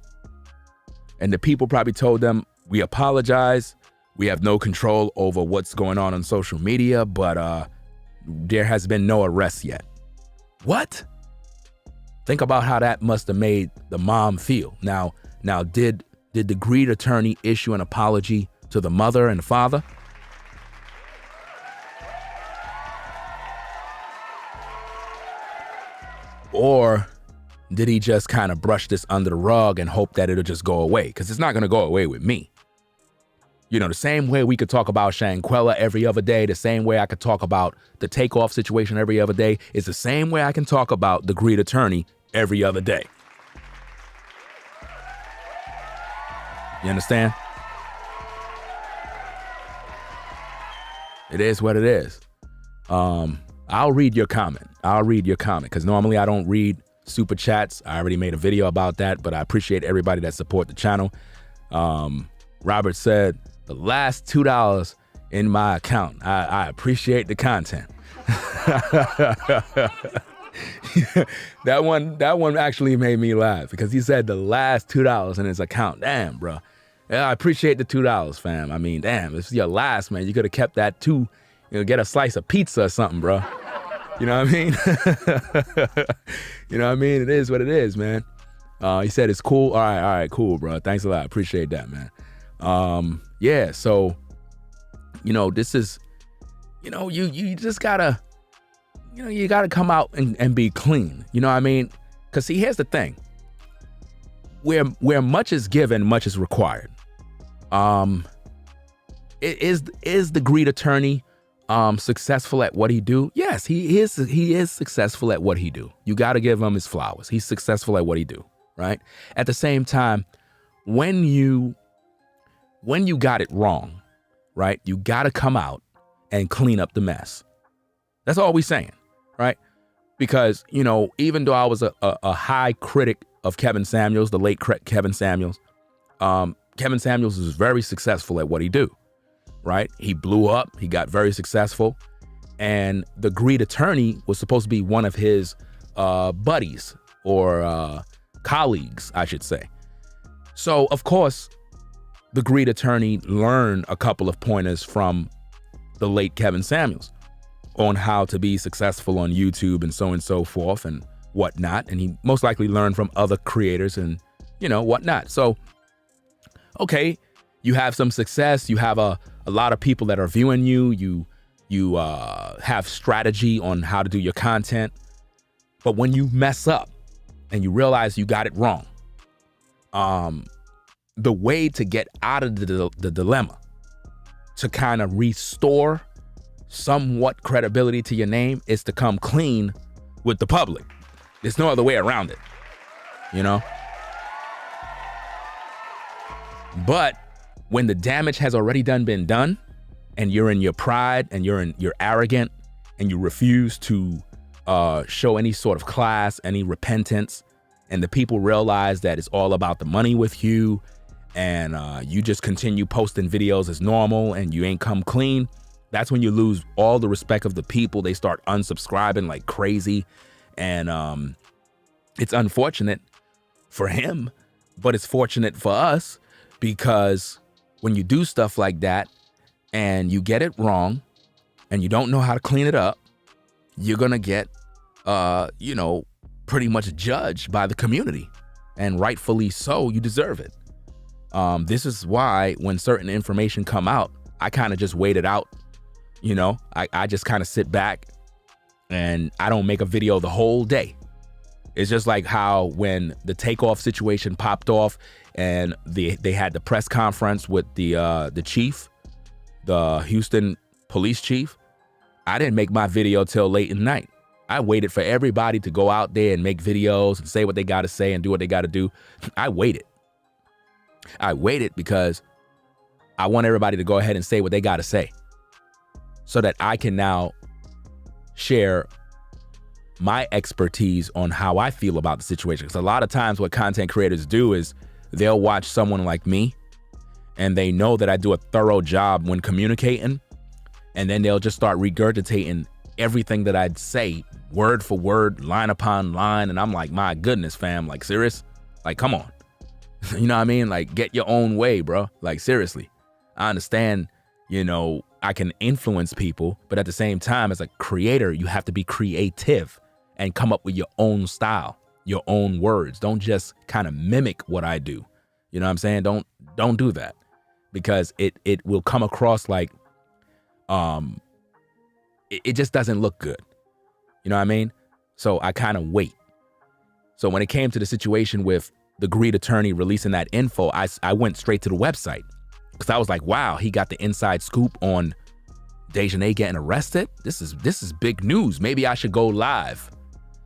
And the people probably told them, we apologize. We have no control over what's going on social media, but there has been no arrest yet. What? Think about how that must have made the mom feel. Now, did the greed attorney issue an apology to the mother and the father? Or did he just kind of brush this under the rug and hope that it'll just go away? Because it's not going to go away with me. The same way we could talk about Shanquella every other day, the same way I could talk about the takeoff situation every other day, is the same way I can talk about the greed attorney every other day. You understand? It is what it is. I'll read your comment. Because normally I don't read super chats. I already made a video about that, but I appreciate everybody that support the channel. Robert said, the last $2 in my account. I appreciate the content. That one actually made me laugh because he said the last $2 in his account. Damn, bro. Yeah, I appreciate the $2, fam. I mean, damn, it's your last, man. You could have kept that too. Get a slice of pizza or something, bro. You know what I mean? You know what I mean? It is what it is, man. He said it's cool. All right, cool, bro. Thanks a lot. Appreciate that, man. Yeah, so, this is, you just gotta, you gotta come out and be clean. You know what I mean? Because see, here's the thing. Where much is given, much is required. Is the greed attorney successful at what he do? Yes, he is successful at what he do. You got to give him his flowers. He's successful at what he do, right? At the same time, when you got it wrong, right? You got to come out and clean up the mess. That's all we're saying, right? Because, even though I was a high critic of Kevin Samuels, the late Kevin Samuels, Kevin Samuels is very successful at what he do. Right? He blew up. He got very successful. And the greed attorney was supposed to be one of his buddies or colleagues, I should say. So, of course, the greed attorney learned a couple of pointers from the late Kevin Samuels on how to be successful on YouTube and so forth and whatnot. And he most likely learned from other creators and, whatnot. So, okay, you have some success. You have a lot of people that are viewing you. You have strategy on how to do your content. But when you mess up and you realize you got it wrong, the way to get out of the dilemma, to kind of restore somewhat credibility to your name, is to come clean with the public. There's no other way around it, you know? But when the damage has already been done, and you're in your pride and you're arrogant and you refuse to show any sort of class, any repentance, and the people realize that it's all about the money with you, and you just continue posting videos as normal and you ain't come clean, that's when you lose all the respect of the people. They start unsubscribing like crazy. And it's unfortunate for him, but it's fortunate for us, because when you do stuff like that and you get it wrong and you don't know how to clean it up, you're gonna get, pretty much judged by the community, and rightfully so. You deserve it. This is why when certain information come out, I kind of just wait it out. I just kind of sit back and I don't make a video the whole day. It's just like how when the Takeoff situation popped off and they had the press conference with the chief, the Houston police chief, I didn't make my video till late at night. I waited for everybody to go out there and make videos and say what they got to say and do what they got to do. I waited because I want everybody to go ahead and say what they got to say, so that I can now share my expertise on how I feel about the situation. Because a lot of times what content creators do is they'll watch someone like me and they know that I do a thorough job when communicating, and then they'll just start regurgitating everything that I'd say word for word, line upon line. And I'm like, my goodness, fam, like, serious? Like, come on. You know what I mean? Like, get your own way, bro. Like, seriously. I understand, I can influence people, but at the same time, as a creator, you have to be creative and come up with your own style, your own words. Don't just kind of mimic what I do. You know what I'm saying? Don't do that, because it will come across like it just doesn't look good. You know what I mean? So I kind of wait. So when it came to the situation with the Greed attorney releasing that info, I went straight to the website, because I was like, wow, he got the inside scoop on Dejanay getting arrested. This is big news. Maybe I should go live.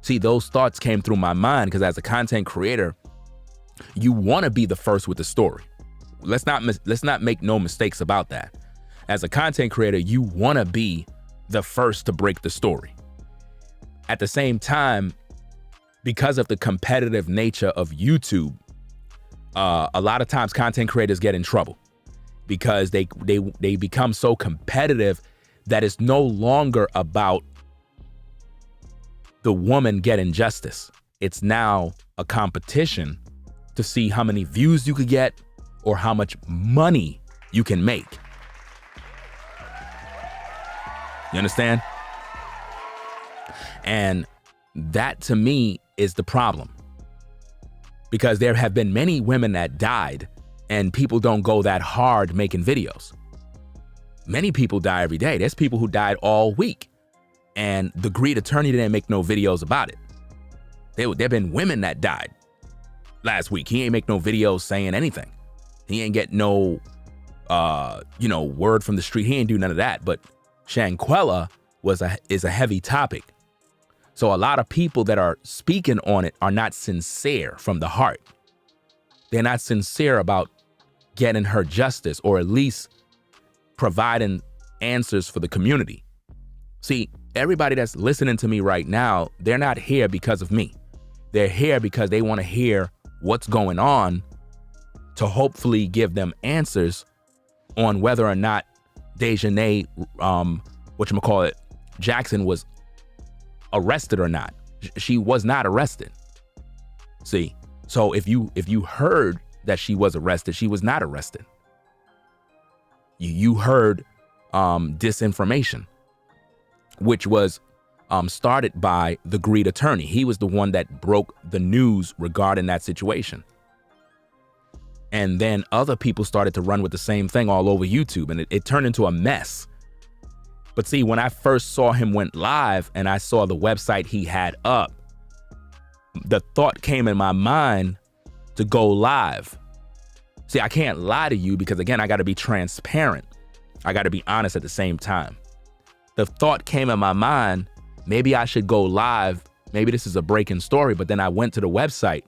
See, those thoughts came through my mind, because as a content creator, you want to be the first with the story. Let's not make no mistakes about that. As a content creator, you want to be the first to break the story. At the same time, because of the competitive nature of YouTube, a lot of times content creators get in trouble, because they become so competitive that it's no longer about the woman getting justice. It's now a competition to see how many views you could get or how much money you can make. You understand? And that, to me, is the problem, because there have been many women that died and people don't go that hard making videos. Many people die every day. There's people who died all week, and the Greed attorney didn't make no videos about it. There have been women that died last week. He ain't make no videos saying anything. He ain't get no, word from the street. He ain't do none of that. But Shanquella is a heavy topic. So a lot of people that are speaking on it are not sincere from the heart. They're not sincere about getting her justice, or at least providing answers for the community. See, everybody that's listening to me right now, they're not here because of me. They're here because they want to hear what's going on, to hopefully give them answers on whether or not Dejanay, Jackson was arrested or not. She was not arrested. See, so if you heard that she was arrested, she was not arrested. You heard disinformation, which was started by the Greed attorney. He was the one that broke the news regarding that situation. And then other people started to run with the same thing all over YouTube, and it turned into a mess. But see, when I first saw him went live and I saw the website he had up, the thought came in my mind to go live. See, I can't lie to you because, again, I got to be transparent. I got to be honest at the same time. The thought came in my mind, maybe I should go live. Maybe this is a breaking story. But then I went to the website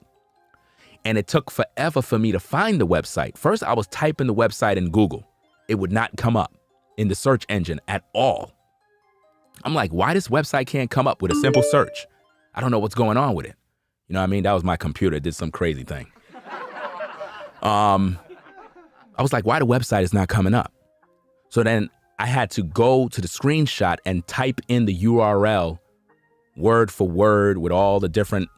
and it took forever for me to find the website. First, I was typing the website in Google. It would not come up in the search engine at all. I'm like, why this website can't come up with a simple search? I don't know what's going on with it. You know what I mean? That was my computer. It did some crazy thing. I was like, why the website is not coming up? So then I had to go to the screenshot and type in the URL word for word with all the different,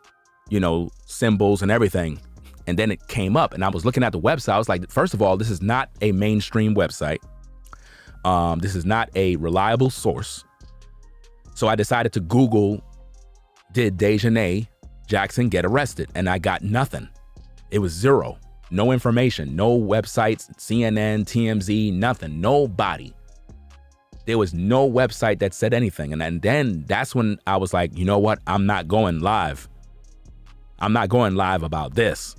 symbols and everything. And then it came up and I was looking at the website. I was like, first of all, this is not a mainstream website. This is not a reliable source. So I decided to Google, did Dejanay Jackson get arrested? And I got nothing. It was zero. No information, no websites, CNN, TMZ, nothing, nobody. There was no website that said anything. And then that's when I was like, you know what? I'm not going live. I'm not going live about this.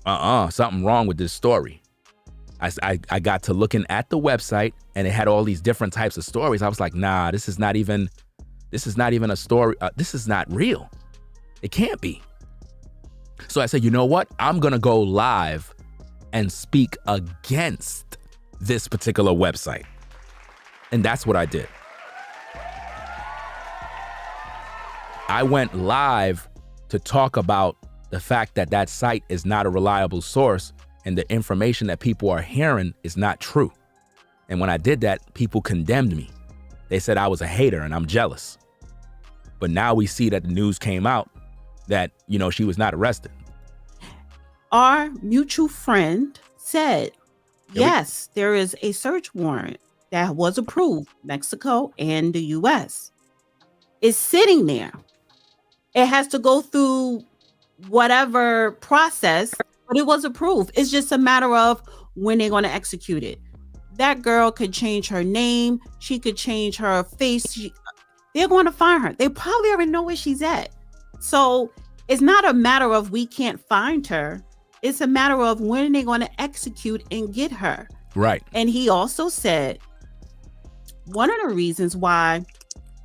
Something wrong with this story. I got to looking at the website and it had all these different types of stories. I was like, nah, this is not even a story. This is not real. It can't be. So I said, you know what? I'm going to go live and speak against this particular website. And that's what I did. I went live to talk about the fact that that site is not a reliable source and the information that people are hearing is not true. And when I did that, people condemned me. They said I was a hater and I'm jealous. But now we see that the news came out that, she was not arrested. Our mutual friend said, yes, there is a search warrant that was approved, Mexico and the US. It's sitting there. It has to go through whatever process, but it was approved. It's just a matter of when they're going to execute it. That girl could change her name. She could change her face. They're going to find her. They probably already know where she's at. So it's not a matter of we can't find her. It's a matter of when they're going to execute and get her. Right. And he also said one of the reasons why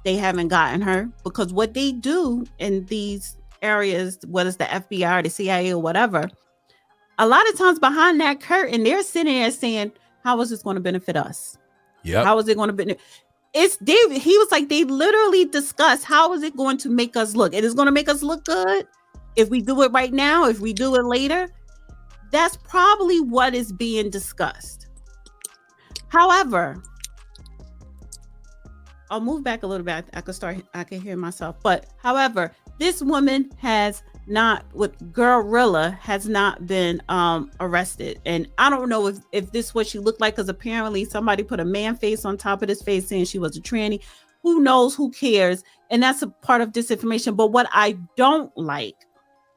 they haven't gotten her, because what they do in these areas, whether it's the FBI or the CIA or whatever, a lot of times behind that curtain, they're sitting there saying, how is this going to benefit us? Yeah. How is it going to benefit? He was like, they literally discuss how is it going to make us look? It is going to make us look good if we do it right now, if we do it later. That's probably what is being discussed. However, I'll move back a little bit. I can hear myself. But however, this woman Gorilla has not been arrested. And I don't know if this is what she looked like, because apparently somebody put a man face on top of this face saying she was a tranny. Who knows? Who cares? And that's a part of disinformation. But what I don't like,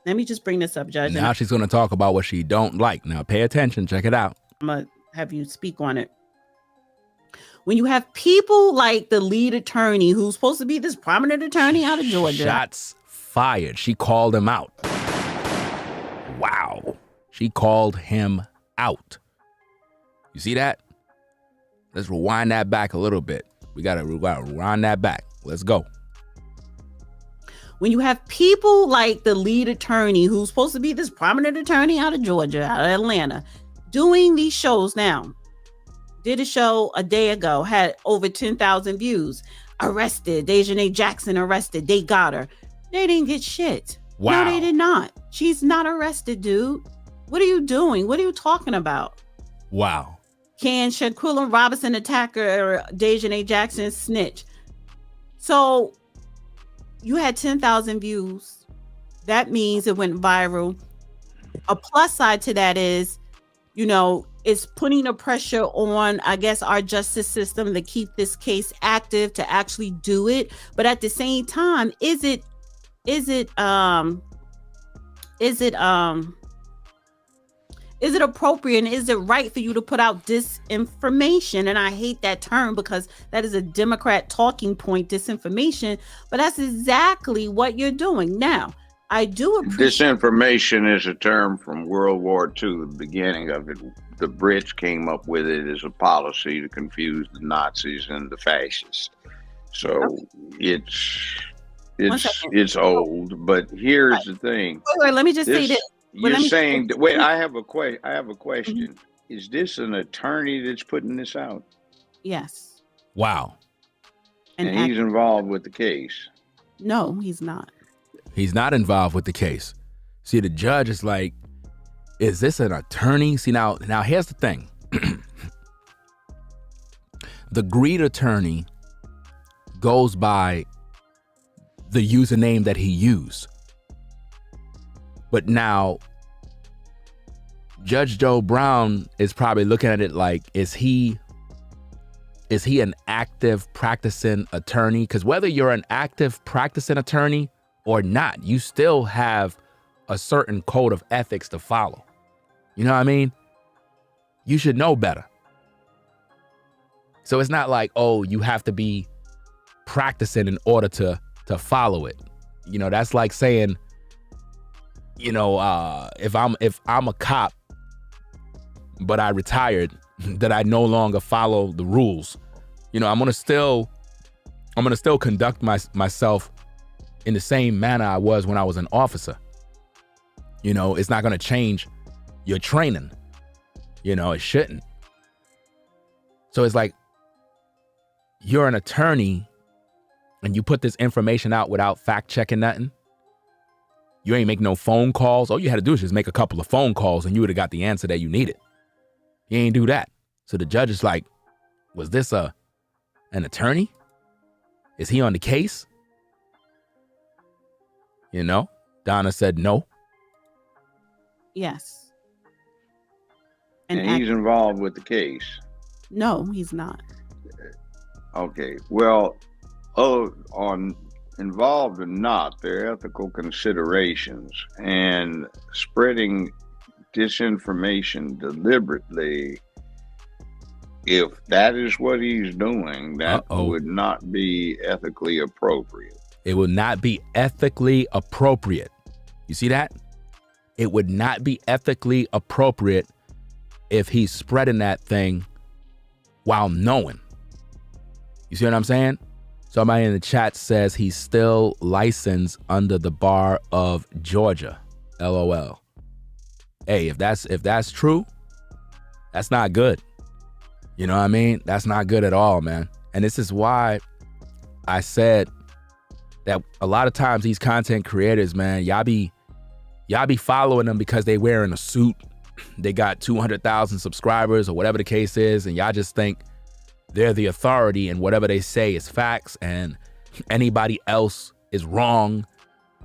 let me just bring this up, Judge. Now she's going to talk about what she don't like. Now pay attention. Check it out. I'm going to have you speak on it. When you have people like the lead attorney, who's supposed to be this prominent attorney out of Georgia. Shots fired. She called him out. Wow. She called him out. You see that? Let's rewind that back a little bit. We got to rewind that back. Let's go. When you have people like the lead attorney, who's supposed to be this prominent attorney out of Georgia, out of Atlanta, doing these shows now, did a show a day ago, had over 10,000 views, arrested, Dejanay Jackson arrested, they got her. They didn't get shit. Wow. No, they did not. She's not arrested, dude. What are you doing? What are you talking about? Wow. Can Shanquella Robinson attack her, or Dejanay Jackson snitch? So you had 10,000 views. That means it went viral. A plus side to that is, it's putting a pressure on, I guess, our justice system to keep this case active, to actually do it. But at the same time, is it Is it appropriate and is it right for you to put out disinformation? And I hate that term because that is a Democrat talking point, disinformation, but that's exactly what you're doing. Now, I do appreciate disinformation is a term from World War II, the beginning of it. The Brits came up with it as a policy to confuse the Nazis and the fascists. So it's old, but here's the thing. Wait, let me just say this. You're saying that, wait, I have a question. Mm-hmm. Is this an attorney that's putting this out? Yes. Wow. And he's involved with the case? No, he's not. He's not involved with the case. See, the judge is like, is this an attorney? See, now here's the thing. The greed attorney goes by the username that he used. But now, Judge Joe Brown is probably looking at it like, is he an active practicing attorney? Because whether you're an active practicing attorney or not, you still have a certain code of ethics to follow. You know what I mean? You should know better. So it's not like, oh, you have to be practicing in order to follow it. You know, that's like saying, you know, if I'm a cop, but I retired, that I no longer follow the rules. You know, I'm gonna still conduct myself in the same manner I was when I was an officer. You know, it's not gonna change your training. You know, it shouldn't. So it's like, you're an attorney and you put this information out without fact checking nothing. You ain't make no phone calls. All you had to do is just make a couple of phone calls and you would have got the answer that you needed. You ain't do that. So the judge is like, was this an attorney? Is he on the case? You know, Donna said no. Yes. And he's involved with the case? No, he's not. Okay. Well, on involved or not, there are ethical considerations, and spreading disinformation deliberately, if that is what he's doing, that would not be ethically appropriate. It would not be ethically appropriate. You see that? It would not be ethically appropriate if he's spreading that thing while knowing. You see what I'm saying? Somebody in the chat says he's still licensed under the bar of Georgia. LOL. Hey, if that's true, that's not good. You know what I mean? That's not good at all, man. And this is why I said that a lot of times these content creators, man, y'all be following them because they wearing a suit. They got 200,000 subscribers or whatever the case is, and y'all just think they're the authority and whatever they say is facts and anybody else is wrong.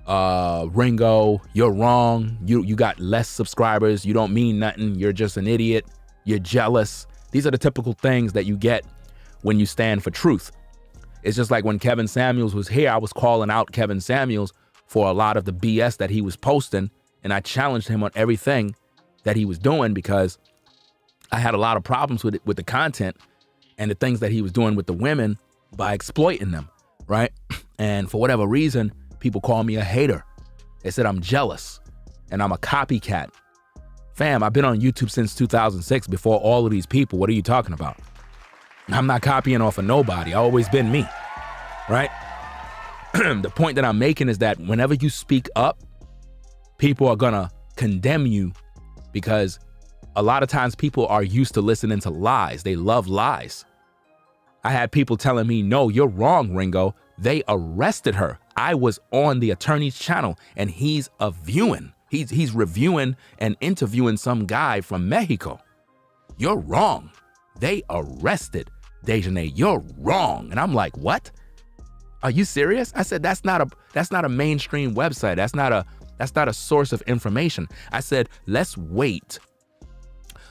Ringo, you're wrong. You got less subscribers. You don't mean nothing. You're just an idiot. You're jealous. These are the typical things that you get when you stand for truth. It's just like when Kevin Samuels was here, I was calling out Kevin Samuels for a lot of the BS that he was posting, and I challenged him on everything that he was doing because I had a lot of problems with it, with the content and the things that he was doing with the women by exploiting them, right? And for whatever reason, people call me a hater. They said I'm jealous and I'm a copycat. Fam, I've been on YouTube since 2006 before all of these people. What are you talking about? I'm not copying off of nobody. I've always been me, right? The point that I'm making is that whenever you speak up, people are gonna condemn you because a lot of times people are used to listening to lies. They love lies. I had people telling me, no, you're wrong, Ringo. They arrested her. I was on the attorney's channel and he's He's reviewing and interviewing some guy from Mexico. You're wrong. They arrested Dejanay. You're wrong. And I'm like, what? Are you serious? I said, that's not a mainstream website. That's not a source of information. I said, let's wait.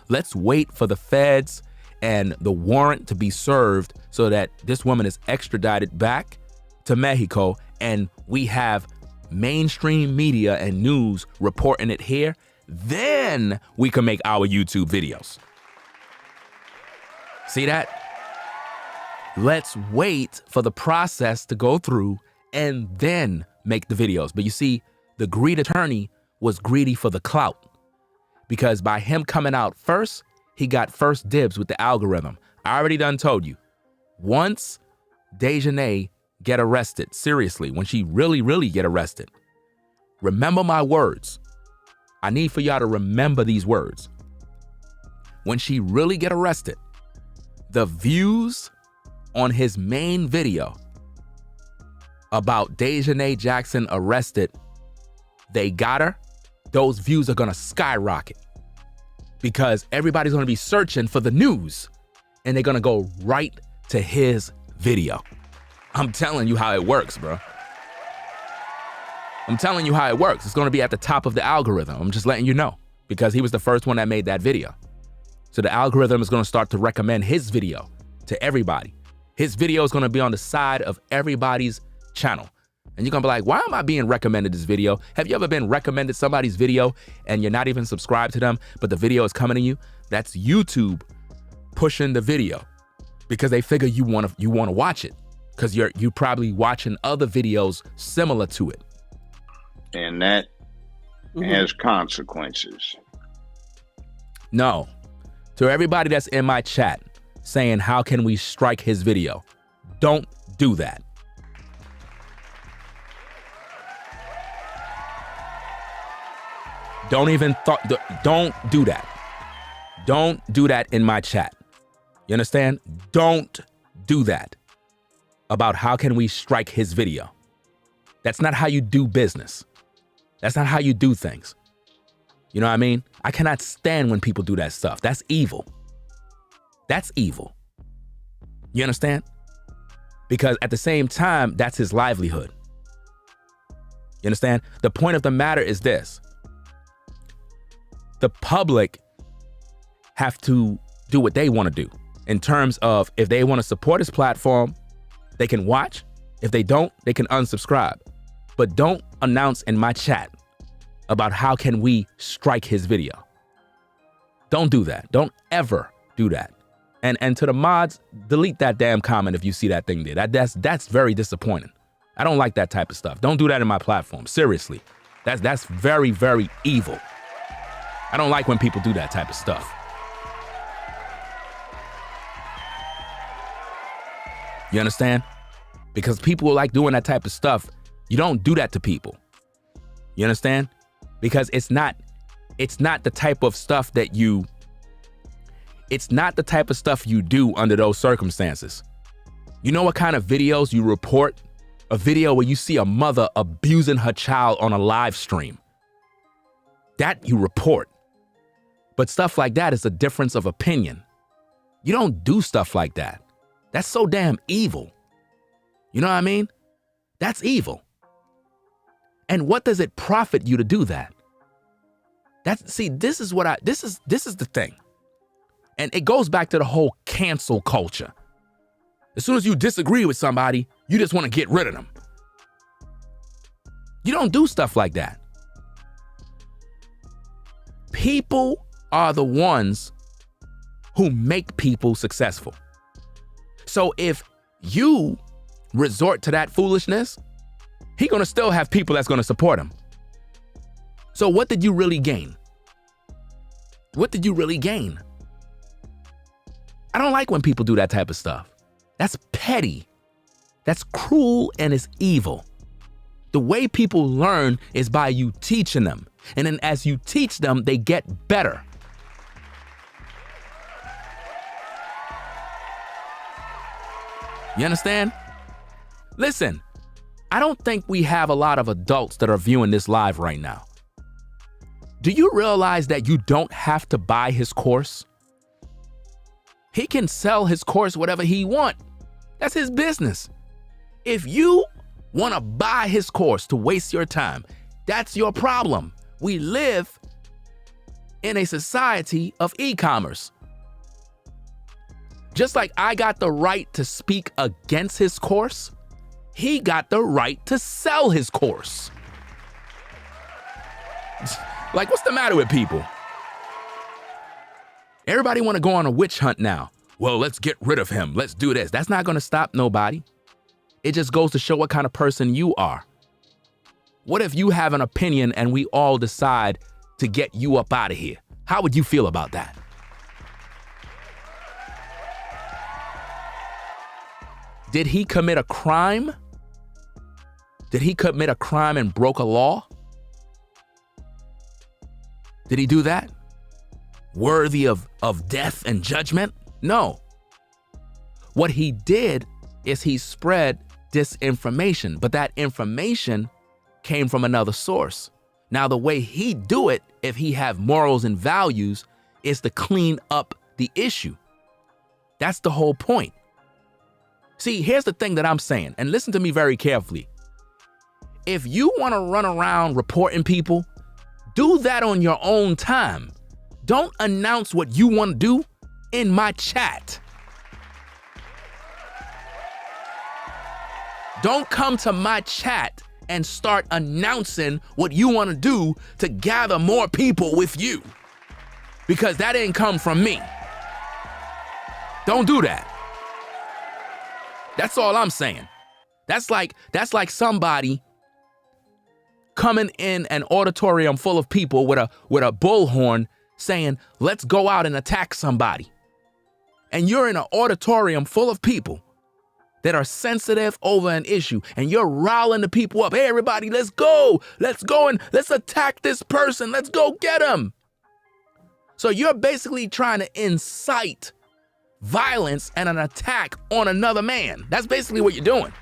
Let's wait for the feds and the warrant to be served so that this woman is extradited back to Mexico and we have mainstream media and news reporting it here. then we can make our YouTube videos. See that? Let's wait for the process to go through and then make the videos. But you see, the greed attorney was greedy for the clout, because by him coming out first, he got first dibs with the algorithm. I already done told you, once Dejanay get arrested, seriously, when she really get arrested, remember my words. I need for y'all to remember these words. When she really get arrested, the views on his main video about Dejanay Jackson arrested, they got her, those views are gonna skyrocket, because everybody's gonna be searching for the news and they're gonna go right to his video. I'm telling you how it works, bro. I'm telling you how it works. It's gonna be at the top of the algorithm. I'm just letting you know, because he was the first one that made that video. So the algorithm is gonna start to recommend his video to everybody. His video is gonna be on the side of everybody's channel. And you're gonna be like, why am I being recommended this video? Have you ever been recommended somebody's video and you're not even subscribed to them, but the video is coming to you? That's YouTube pushing the video, because they figure you wanna watch it, because you probably watching other videos similar to it. And that has consequences. No. To everybody that's in my chat saying, how can we strike his video? Don't do that. Don't do that. Don't do that in my chat. You understand? Don't do that about how can we strike his video. That's not how you do business. That's not how you do things. You know what I mean? I cannot stand when people do that stuff. That's evil. That's evil. You understand? Because at the same time, that's his livelihood. You understand? The point of the matter is this. The public have to do what they want to do in terms of, if they want to support his platform, they can watch. If they don't, they can unsubscribe. But don't announce in my chat about how can we strike his video. Don't do that. Don't ever do that. And to the mods, delete that damn comment if you see that thing there. That's very disappointing. I don't like that type of stuff. Don't do that in my platform. Seriously. That's very, very evil. I don't like when people do that type of stuff. You understand? Because people like doing that type of stuff. You don't do that to people. You understand? Because it's not the type of stuff that you do under those circumstances. You know what kind of videos you report? A video where you see a mother abusing her child on a live stream. That you report. But stuff like that is a difference of opinion. You don't do stuff like that. That's so damn evil. You know what I mean? That's evil. And what does it profit you to do that? This is the thing. And it goes back to the whole cancel culture. As soon as you disagree with somebody, you just want to get rid of them. You don't do stuff like that. People are the ones who make people successful. So if you resort to that foolishness, he's going to still have people that's going to support him. So what did you really gain? What did you really gain? I don't like when people do that type of stuff. That's petty. That's cruel and it's evil. The way people learn is by you teaching them. And then as you teach them, they get better. You understand? Listen, I don't think we have a lot of adults that are viewing this live right now. Do you realize that you don't have to buy his course? He can sell his course whatever he wants. That's his business. If you want to buy his course to waste your time, that's your problem. We live in a society of e-commerce. Just like I got the right to speak against his course, he got the right to sell his course. Like, what's the matter with people? Everybody want to go on a witch hunt now. Well, let's get rid of him. Let's do this. That's not going to stop nobody. It just goes to show what kind of person you are. What if you have an opinion and we all decide to get you up out of here? How would you feel about that? Did he commit a crime? Did he commit a crime and broke a law? Did he do that? Worthy of death and judgment? No. What he did is he spread disinformation, but that information came from another source. Now, the way he do it, if he have morals and values, is to clean up the issue. That's the whole point. See, here's the thing that I'm saying, and listen to me very carefully. If you want to run around reporting people, do that on your own time. Don't announce what you want to do in my chat. Don't come to my chat and start announcing what you want to do to gather more people with you, because that didn't come from me. Don't do that. That's all I'm saying. That's like somebody coming in an auditorium full of people with a bullhorn saying, let's go out and attack somebody. And you're in an auditorium full of people that are sensitive over an issue, and you're riling the people up. Hey, everybody, let's go and let's attack this person. Let's go get him. So you're basically trying to incite violence and an attack on another man. That's basically what you're doing.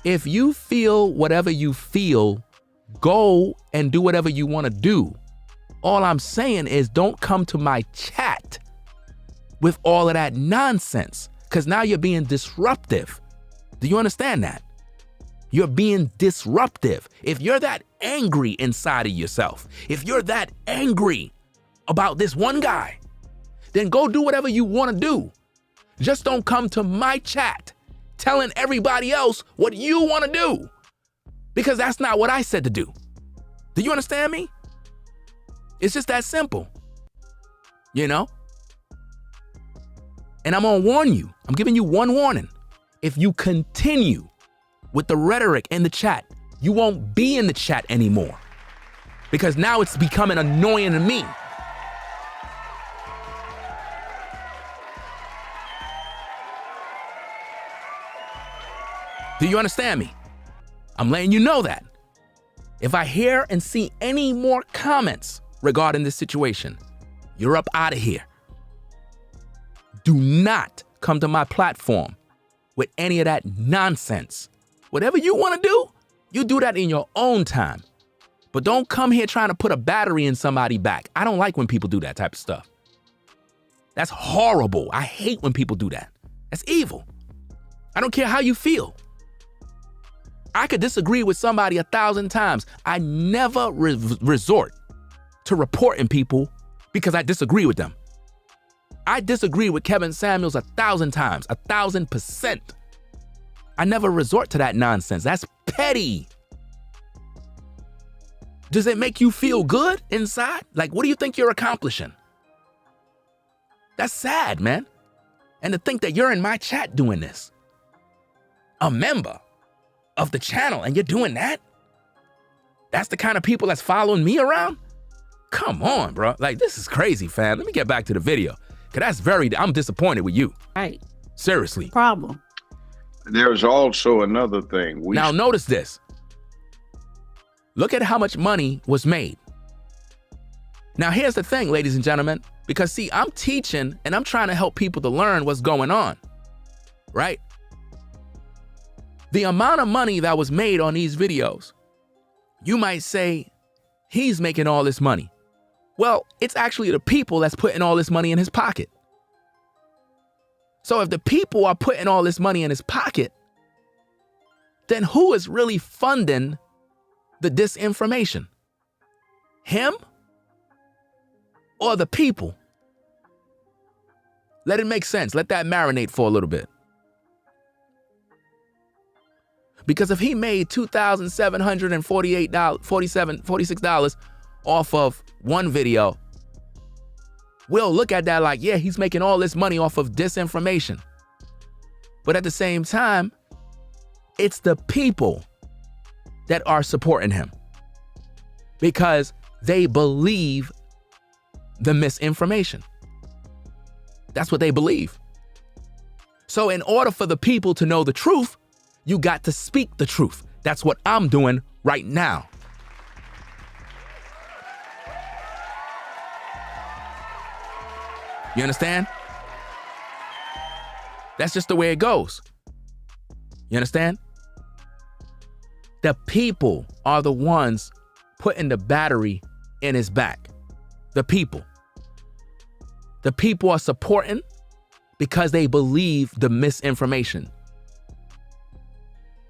If you feel whatever you feel, go and do whatever you want to do. All I'm saying is don't come to my chat with all of that nonsense, because now you're being disruptive. Do you understand that? You're being disruptive. If you're that angry inside of yourself, if you're that angry about this one guy, then go do whatever you want to do. Just don't come to my chat telling everybody else what you want to do, because that's not what I said to do. Do you understand me? It's just that simple, you know? And I'm gonna warn you, I'm giving you one warning. If you continue with the rhetoric in the chat, you won't be in the chat anymore, because now it's becoming annoying to me. Do you understand me? I'm letting you know that. If I hear and see any more comments regarding this situation, you're up out of here. Do not come to my platform with any of that nonsense. Whatever you want to do, you do that in your own time. But don't come here trying to put a battery in somebody's back. I don't like when people do that type of stuff. That's horrible. I hate when people do that. That's evil. I don't care how you feel. I could disagree with somebody 1,000 times. I never resort to reporting people because I disagree with them. I disagree with Kevin Samuels 1,000 times, 1,000%. I never resort to that nonsense. That's petty. Does it make you feel good inside? Like, what do you think you're accomplishing? That's sad, man. And to think that you're in my chat doing this. A member of the channel, and you're doing that? That's the kind of people that's following me around? Come on, bro. Like, this is crazy, fam. Let me get back to the video, because I'm disappointed with you. Right. Seriously. Problem. There's also another thing. Now, notice this. Look at how much money was made. Now, here's the thing, ladies and gentlemen, because see, I'm teaching and I'm trying to help people to learn what's going on, right? The amount of money that was made on these videos, you might say, he's making all this money. Well, it's actually the people that's putting all this money in his pocket. So if the people are putting all this money in his pocket, then who is really funding the disinformation? Him or the people? Let it make sense. Let that marinate for a little bit. Because if he made $2,746 off of one video, we'll look at that like, yeah, he's making all this money off of disinformation. But at the same time, it's the people that are supporting him because they believe the misinformation. That's what they believe. So in order for the people to know the truth, you got to speak the truth. That's what I'm doing right now. You understand? That's just the way it goes. You understand? The people are the ones putting the battery in his back. The people. The people are supporting because they believe the misinformation.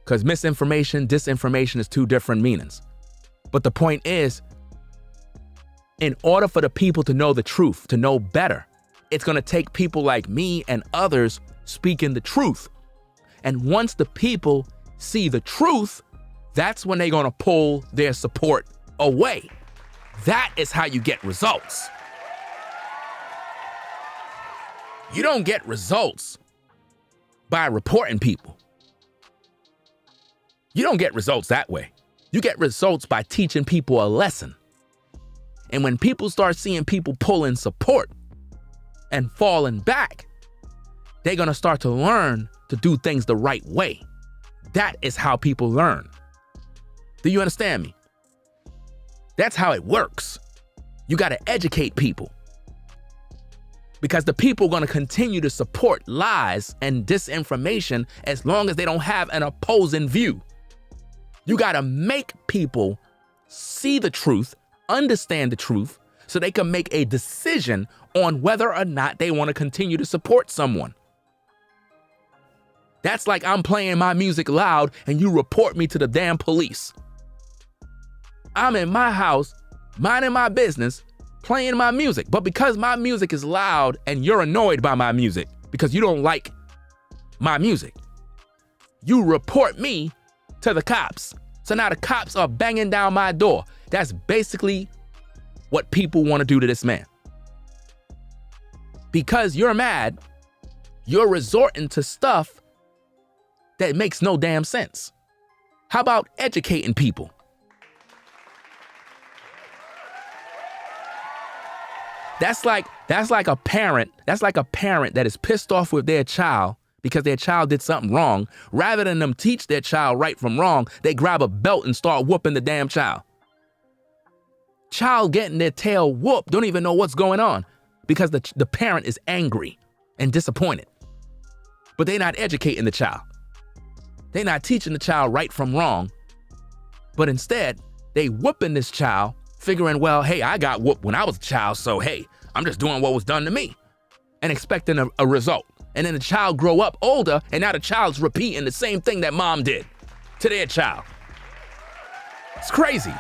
Because misinformation, disinformation is two different meanings. But the point is, in order for the people to know the truth, to know better, it's going to take people like me and others speaking the truth. And once the people see the truth, that's when they're going to pull their support away. That is how you get results. You don't get results by reporting people. You don't get results that way. You get results by teaching people a lesson. And when people start seeing people pulling support and falling back, they're going to start to learn to do things the right way. That is how people learn. Do you understand me? That's how it works. You got to educate people. Because the people are going to continue to support lies and disinformation as long as they don't have an opposing view. You got to make people see the truth, understand the truth, so they can make a decision on whether or not they want to continue to support someone. That's like I'm playing my music loud and you report me to the damn police. I'm in my house, minding my business, playing my music. But because my music is loud and you're annoyed by my music because you don't like my music, you report me to the cops. So now the cops are banging down my door. That's basically what people want to do to this man. Because you're mad, you're resorting to stuff that makes no damn sense. How about educating people? That's like a parent that is pissed off with their child because their child did something wrong. Rather than them teach their child right from wrong, they grab a belt and start whooping the damn child. Child getting their tail whooped don't even know what's going on because the parent is angry and disappointed. But they're not educating the child. They're not teaching the child right from wrong. But instead, they whooping this child, figuring, well, hey, I got whooped when I was a child, so hey, I'm just doing what was done to me and expecting a result. And then the child grow up older, and now the child's repeating the same thing that mom did to their child. It's crazy.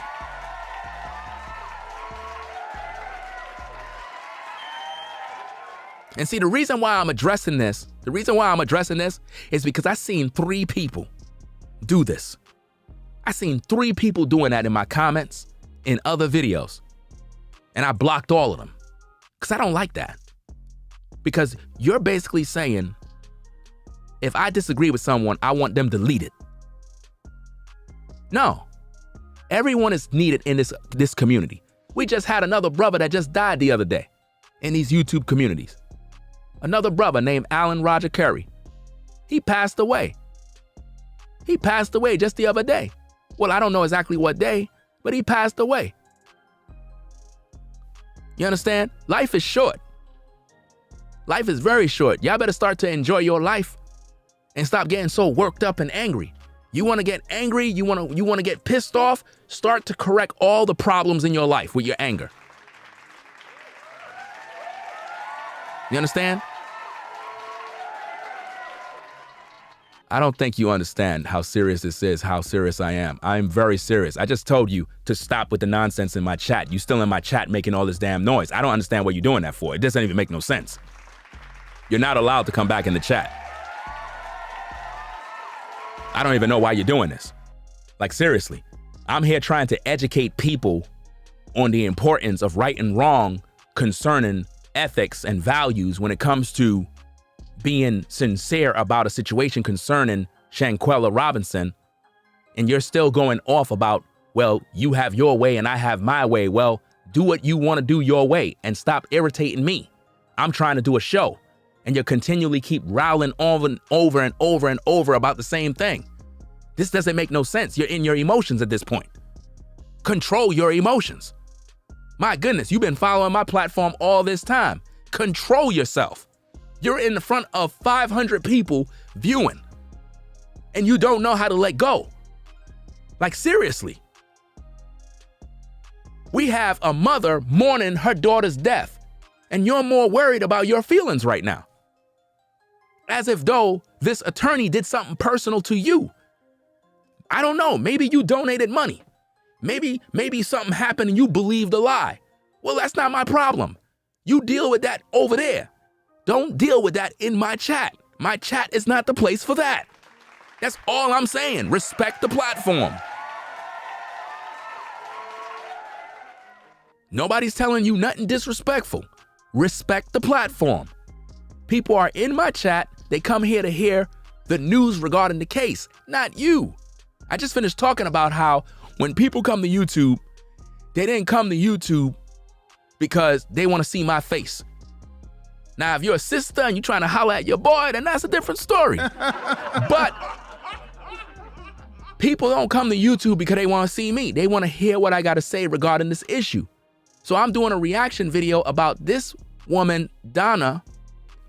And see, the reason why I'm addressing this is because I seen 3 people do this. I seen 3 people doing that in my comments in other videos. And I blocked all of them because I don't like that. Because you're basically saying, if I disagree with someone, I want them deleted. No, everyone is needed in this community. We just had another brother that just died the other day in these YouTube communities. Another brother named Alan Roger Curry. He passed away. He passed away just the other day. Well, I don't know exactly what day, but he passed away. You understand? Life is short. Life is very short. Y'all better start to enjoy your life and stop getting so worked up and angry. You want to get angry? You want to get pissed off? Start to correct all the problems in your life with your anger. You understand? I don't think you understand how serious this is, how serious I am. I'm very serious. I just told you to stop with the nonsense in my chat. You still in my chat making all this damn noise. I don't understand what you're doing that for. It doesn't even make no sense. You're not allowed to come back in the chat. I don't even know why you're doing this. Like, seriously, I'm here trying to educate people on the importance of right and wrong concerning ethics and values when it comes to being sincere about a situation concerning Shanquella Robinson. And you're still going off about, well, you have your way and I have my way. Well, do what you want to do your way and stop irritating me. I'm trying to do a show and you continually keep rowling over and over and over and over about the same thing. This doesn't make no sense. You're in your emotions at this point. Control your emotions. My goodness, you've been following my platform all this time. Control yourself. You're in the front of 500 people viewing and you don't know how to let go. Like, seriously. We have a mother mourning her daughter's death, and you're more worried about your feelings right now. As if though this attorney did something personal to you. I don't know, maybe you donated money. Maybe something happened and you believed a lie. Well, that's not my problem. You deal with that over there. Don't deal with that in my chat. My chat is not the place for that. That's all I'm saying. Respect the platform. Nobody's telling you nothing disrespectful. Respect the platform. People are in my chat. They come here to hear the news regarding the case, not you. I just finished talking about how when people come to YouTube, they didn't come to YouTube because they want to see my face. Now, if you're a sister and you're trying to holler at your boy, then that's a different story. But people don't come to YouTube because they want to see me. They want to hear what I got to say regarding this issue. So I'm doing a reaction video about this woman, Donna.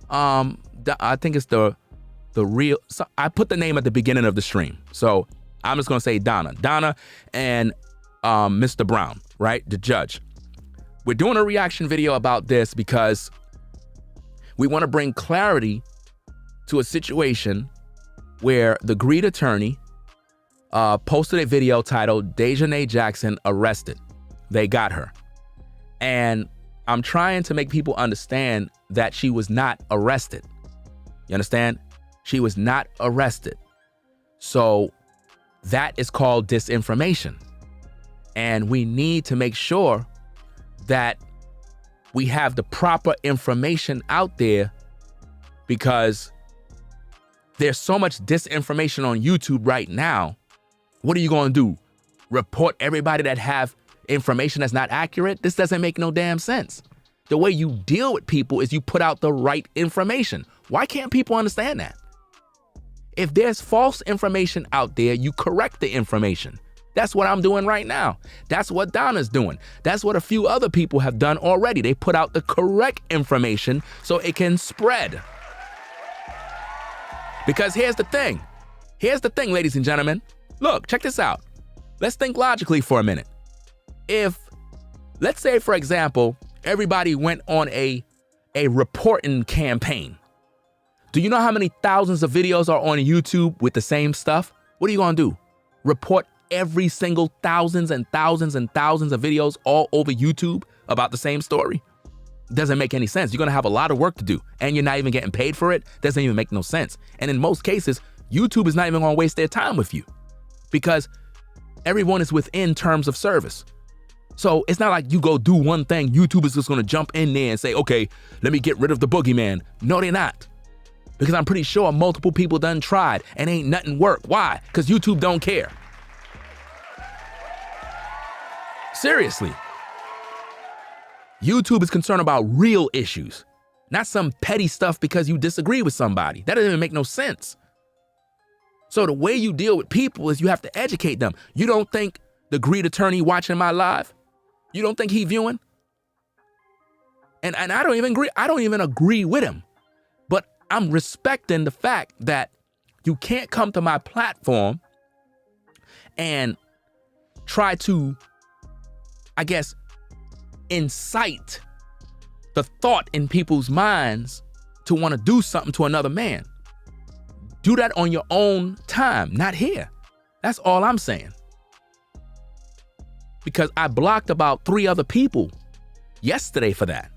I think it's the real, so I put the name at the beginning of the stream. So I'm just going to say Donna. Donna and Mr. Brown, right? The judge. We're doing a reaction video about this because we want to bring clarity to a situation where the Greed attorney posted a video titled Dejanay Jackson Arrested. They got her. And I'm trying to make people understand that she was not arrested. You understand? She was not arrested. So that is called disinformation. And we need to make sure that we have the proper information out there, because there's so much disinformation on YouTube right now. What are you going to do? Report everybody that have information that's not accurate? This doesn't make no damn sense. The way you deal with people is you put out the right information. Why can't people understand that? If there's false information out there, you correct the information. That's what I'm doing right now. That's what Donna's doing. That's what a few other people have done already. They put out the correct information so it can spread. Because here's the thing. Here's the thing, ladies and gentlemen. Look, check this out. Let's think logically for a minute. If, let's say, for example, everybody went on a reporting campaign. Do you know how many thousands of videos are on YouTube with the same stuff? What are you going to do? Report every single thousands and thousands and thousands of videos all over YouTube about the same story? Doesn't make any sense. You're going to have a lot of work to do and you're not even getting paid for it. Doesn't even make no sense. And in most cases, YouTube is not even going to waste their time with you because everyone is within terms of service. So it's not like you go do one thing, YouTube is just going to jump in there and say, okay, let me get rid of the boogeyman. No, they're not. Because I'm pretty sure multiple people done tried and ain't nothing work. Why? Because YouTube don't care. Seriously. YouTube is concerned about real issues, not some petty stuff because you disagree with somebody. That doesn't even make no sense. So the way you deal with people is you have to educate them. You don't think the Greed attorney watching my live, you don't think he viewing? And I don't even agree with him. But I'm respecting the fact that you can't come to my platform and try to, I guess, incite the thought in people's minds to want to do something to another man. Do that on your own time, not here. That's all I'm saying. Because I blocked about 3 other people yesterday for that.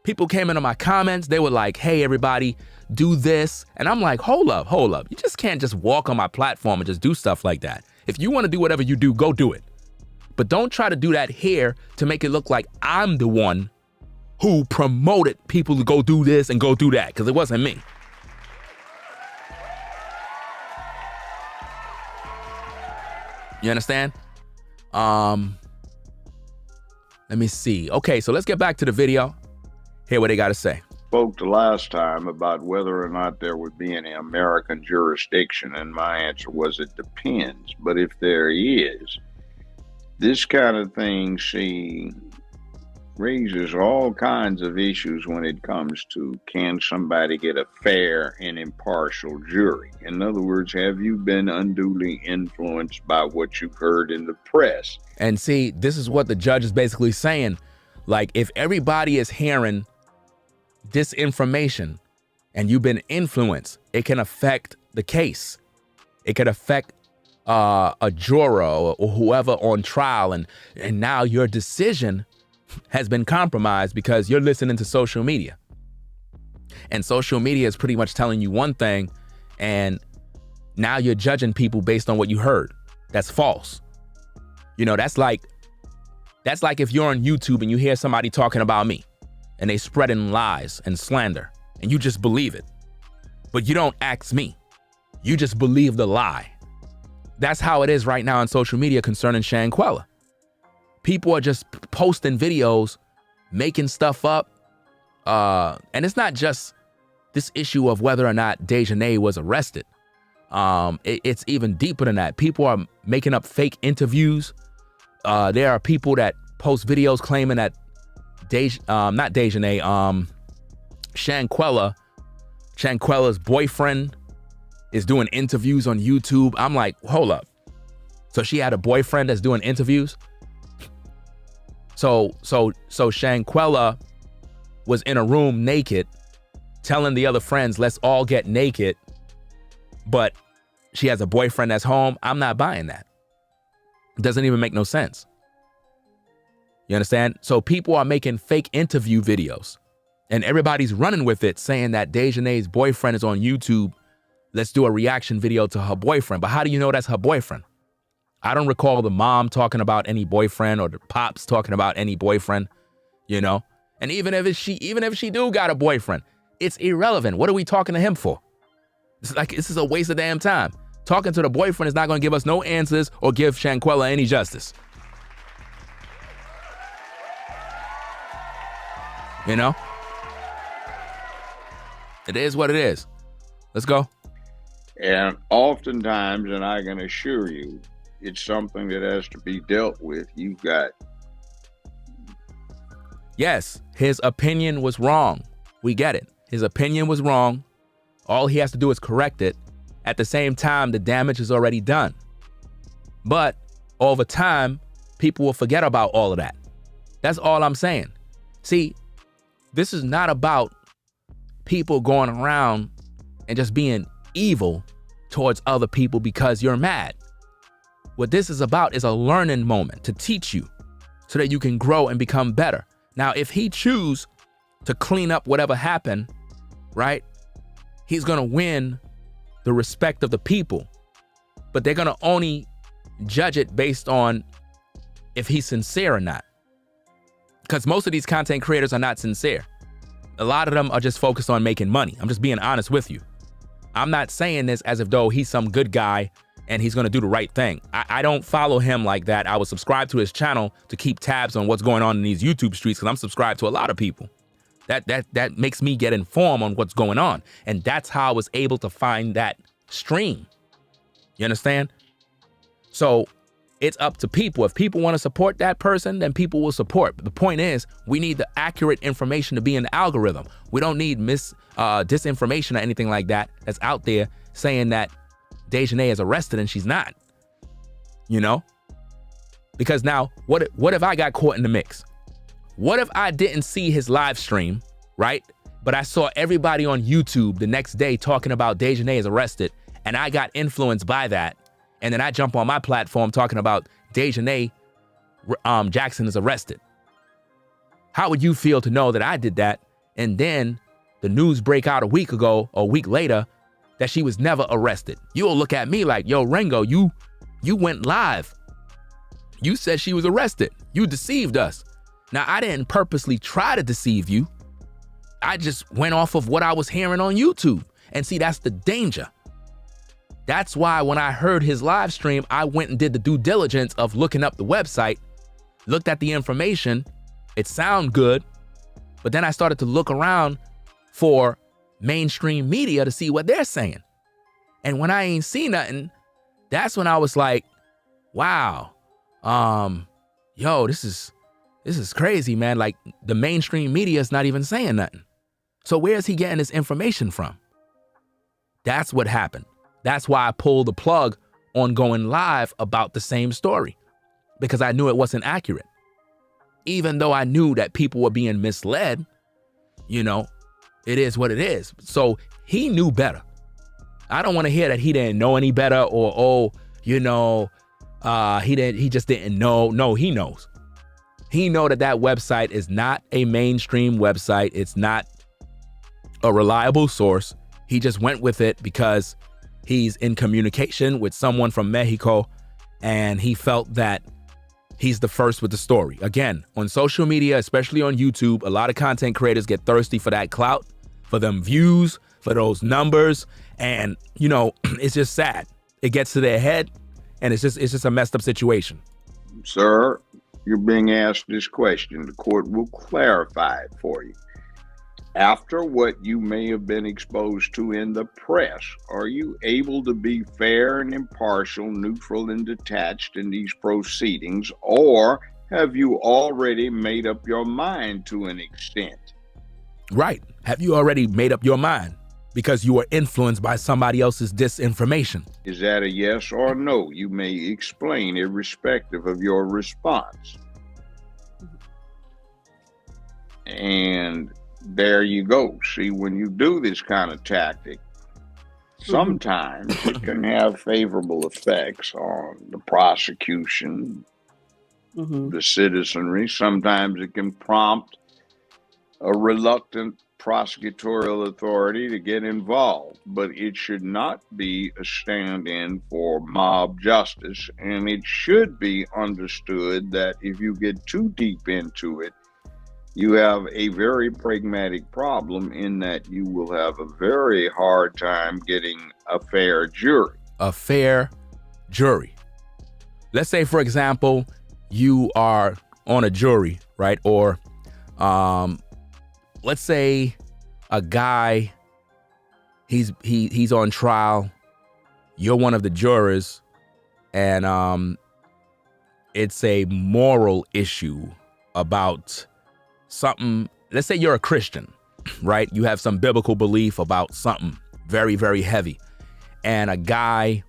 People came into my comments. They were like, hey, everybody, do this. And I'm like, hold up. You just can't just walk on my platform and just do stuff like that. If you want to do whatever you do, go do it. But don't try to do that here to make it look like I'm the one who promoted people to go do this and go do that, because it wasn't me. You understand? Let me see. Okay, so let's get back to the video. Hear what they got to say. Spoke the last time about whether or not there would be any American jurisdiction, and my answer was it depends. But if there is, this kind of thing, raises all kinds of issues when it comes to, can somebody get a fair and impartial jury? In other words, have you been unduly influenced by what you've heard in the press? And see, this is what the judge is basically saying. Like, if everybody is hearing disinformation and you've been influenced, it can affect the case. It could affect a juror or whoever on trial, and now your decision has been compromised because you're listening to social media. And social media is pretty much telling you one thing, and now you're judging people based on what you heard. That's false. You know, that's like if you're on YouTube and you hear somebody talking about me and they spreading lies and slander and you just believe it, but you don't ask me. You just believe the lie. That's how it is right now on social media concerning Shanquella. People are just posting videos, making stuff up. And it's not just this issue of whether or not Dejanay was arrested. It's even deeper than that. People are making up fake interviews. There are people that post videos claiming that Shanquella's boyfriend is doing interviews on YouTube. I'm like, hold up. So she had a boyfriend that's doing interviews? So Shanquella was in a room naked, telling the other friends, let's all get naked, but she has a boyfriend that's home. I'm not buying that. It doesn't even make no sense. You understand? So people are making fake interview videos and everybody's running with it, saying that Dejanay's boyfriend is on YouTube. Let's do a reaction video to her boyfriend. But how do you know that's her boyfriend? I don't recall the mom talking about any boyfriend or the pops talking about any boyfriend, you know? And even if she do got a boyfriend, it's irrelevant. What are we talking to him for? It's like, this is a waste of damn time. Talking to the boyfriend is not going to give us no answers or give Shanquella any justice. You know? It is what it is. Let's go. And oftentimes, and I can assure you, it's something that has to be dealt with. You've got... Yes, his opinion was wrong. We get it. His opinion was wrong. All he has to do is correct it. At the same time, the damage is already done. But over time, people will forget about all of that. That's all I'm saying. See, this is not about people going around and just being evil towards other people because you're mad. What this is about is a learning moment to teach you so that you can grow and become better. Now, if he chooses to clean up whatever happened, right, he's going to win the respect of the people. But they're going to only judge it based on if he's sincere or not. Because most of these content creators are not sincere. A lot of them are just focused on making money. I'm just being honest with you. I'm not saying this as if though he's some good guy and he's going to do the right thing. I don't follow him like that. I would subscribe to his channel to keep tabs on what's going on in these YouTube streets because I'm subscribed to a lot of people. That makes me get informed on what's going on. And that's how I was able to find that stream. You understand? So it's up to people. If people want to support that person, then people will support. But the point is, we need the accurate information to be in the algorithm. We don't need disinformation or anything like that that's out there saying that Dejanay is arrested and she's not. You know? Because now, what if I got caught in the mix? What if I didn't see his live stream, right? But I saw everybody on YouTube the next day talking about Dejanay is arrested, and I got influenced by that. And then I jump on my platform talking about Dejanay Jackson is arrested. How would you feel to know that I did that And then the news break out a week ago, or a week later, that she was never arrested. You'll look at me like, yo, Rengo, you went live. You said she was arrested. You deceived us. Now, I didn't purposely try to deceive you. I just went off of what I was hearing on YouTube. And see, that's the danger. That's why when I heard his live stream, I went and did the due diligence of looking up the website, looked at the information. It sounded good. But then I started to look around for mainstream media to see what they're saying. And when I ain't seen nothing, that's when I was like, wow, yo, this is crazy, man. Like, the mainstream media is not even saying nothing. So where is he getting this information from? That's what happened. That's why I pulled the plug on going live about the same story, because I knew it wasn't accurate. Even though I knew that people were being misled, it is what it is. So he knew better. I don't want to hear that he didn't know any better, or, he just didn't know. No, he knows. He know that website is not a mainstream website. It's not a reliable source. He just went with it because he's in communication with someone from Mexico, and he felt that he's the first with the story. Again, on social media, especially on YouTube, a lot of content creators get thirsty for that clout, for them views, for those numbers. And, it's just sad. It gets to their head, and it's just a messed up situation. Sir, you're being asked this question. The court will clarify it for you. After what you may have been exposed to in the press, are you able to be fair and impartial, neutral and detached in these proceedings, or have you already made up your mind to an extent? Right. Have you already made up your mind because you were influenced by somebody else's disinformation? Is that a yes or no? You may explain irrespective of your response. And there you go. See, when you do this kind of tactic, sometimes it can have favorable effects on the prosecution, the citizenry. Sometimes it can prompt a reluctant prosecutorial authority to get involved, but it should not be a stand-in for mob justice. And it should be understood that if you get too deep into it, you have a very pragmatic problem in that you will have a very hard time getting a fair jury. A fair jury. Let's say, for example, you are on a jury, right? Or let's say a guy, he's on trial. You're one of the jurors, and it's a moral issue about something. Let's say you're a Christian, right? You have some biblical belief about something very, very heavy, and a guy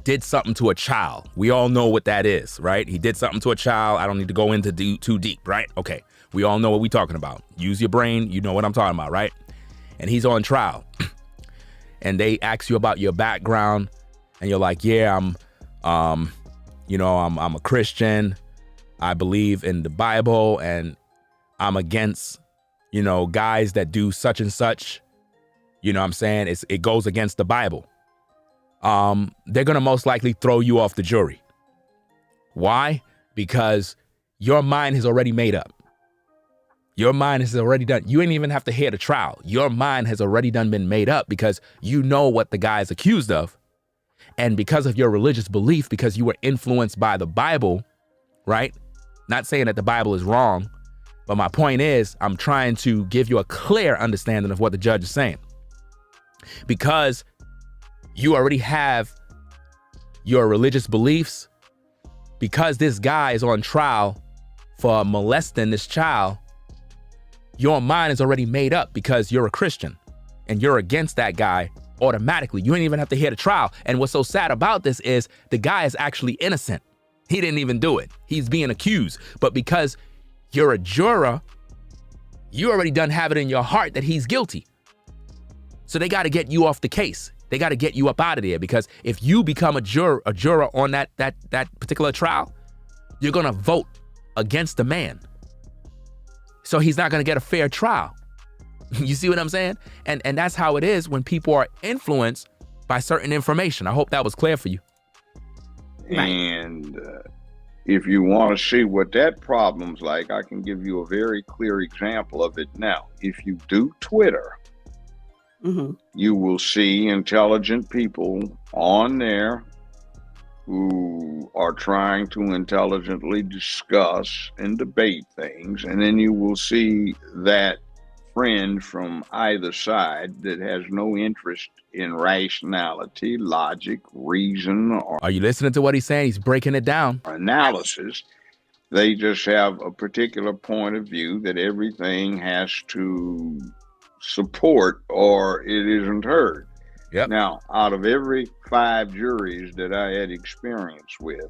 did something to a child. We all know what that is, right? He did something to a child. I don't need to go into too deep, right? Okay. We all know what we're talking about. Use your brain. You know what I'm talking about, right? And he's on trial, and they ask you about your background, and you're like, yeah, I'm a Christian. I believe in the Bible, and I'm against, guys that do such and such. You know what I'm saying? It goes against the Bible. They're going to most likely throw you off the jury. Why? Because your mind has already made up. Your mind has already done. You ain't even have to hear the trial. Your mind has already been made up because you know what the guy is accused of. And because of your religious belief, because you were influenced by the Bible, right? Not saying that the Bible is wrong, but my point is I'm trying to give you a clear understanding of what the judge is saying. Because you already have your religious beliefs, because this guy is on trial for molesting this child, your mind is already made up because you're a Christian and you're against that guy automatically. You ain't even have to hear the trial. And what's so sad about this is the guy is actually innocent. He didn't even do it. He's being accused. But because you're a juror, you already done have it in your heart that he's guilty. So they got to get you off the case. They got to get you up out of there, because if you become a juror on that particular trial, you're going to vote against the man. So he's not going to get a fair trial. You see what I'm saying? And that's how it is when people are influenced by certain information. I hope that was clear for you. And if you want to see what that problem's like, I can give you a very clear example of it now. If you do Twitter, you will see intelligent people on there who are trying to intelligently discuss and debate things. And then you will see that friend from either side that has no interest in rationality, logic, reason, or Are you listening to what he's saying? He's breaking it down. analysis. They just have a particular point of view that everything has to support or it isn't heard. Yep. Now, out of every 5 juries that I had experience with,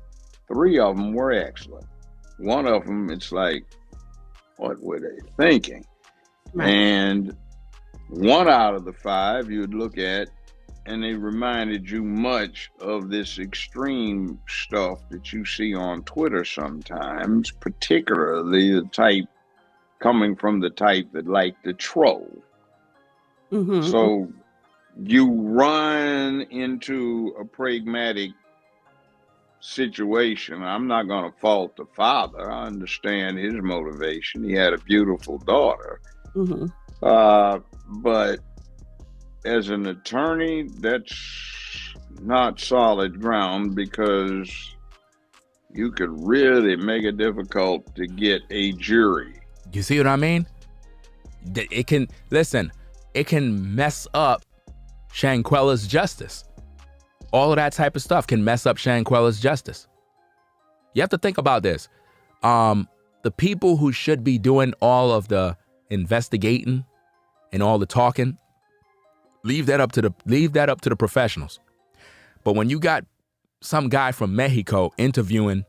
3 of them were excellent. One of them, it's like, what were they thinking? Right. And 1 out of the 5 you'd look at, and they reminded you much of this extreme stuff that you see on Twitter sometimes, particularly the type coming from the type that like to troll. So you run into a pragmatic situation. I'm not going to fault the father. I understand his motivation. He had a beautiful daughter. But as an attorney, that's not solid ground, because you could really make it difficult to get a jury. You see what I mean? It can, listen, it can mess up Shanquella's justice. All of that type of stuff can mess up Shanquella's justice. You have to think about this. The people who should be doing all of the investigating and all the talking, leave that up to the professionals. But when you got some guy from Mexico interviewing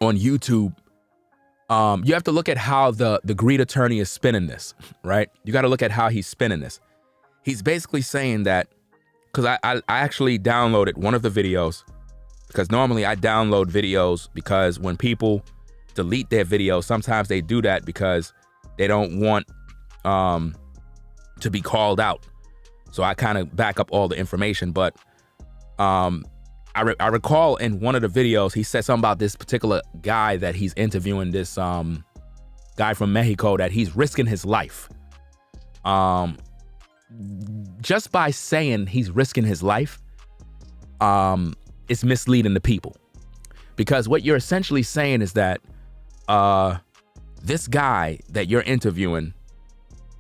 on YouTube, you have to look at how the greed attorney is spinning this, right? You got to look at how he's spinning this. He's basically saying that, because I actually downloaded one of the videos, because normally I download videos because when people delete their videos, sometimes they do that because they don't want to be called out. So I kind of back up all the information. But I recall in one of the videos, he said something about this particular guy that he's interviewing, this guy from Mexico, that he's risking his life. Just by saying he's risking his life, it's misleading the people. Because what you're essentially saying is that this guy that you're interviewing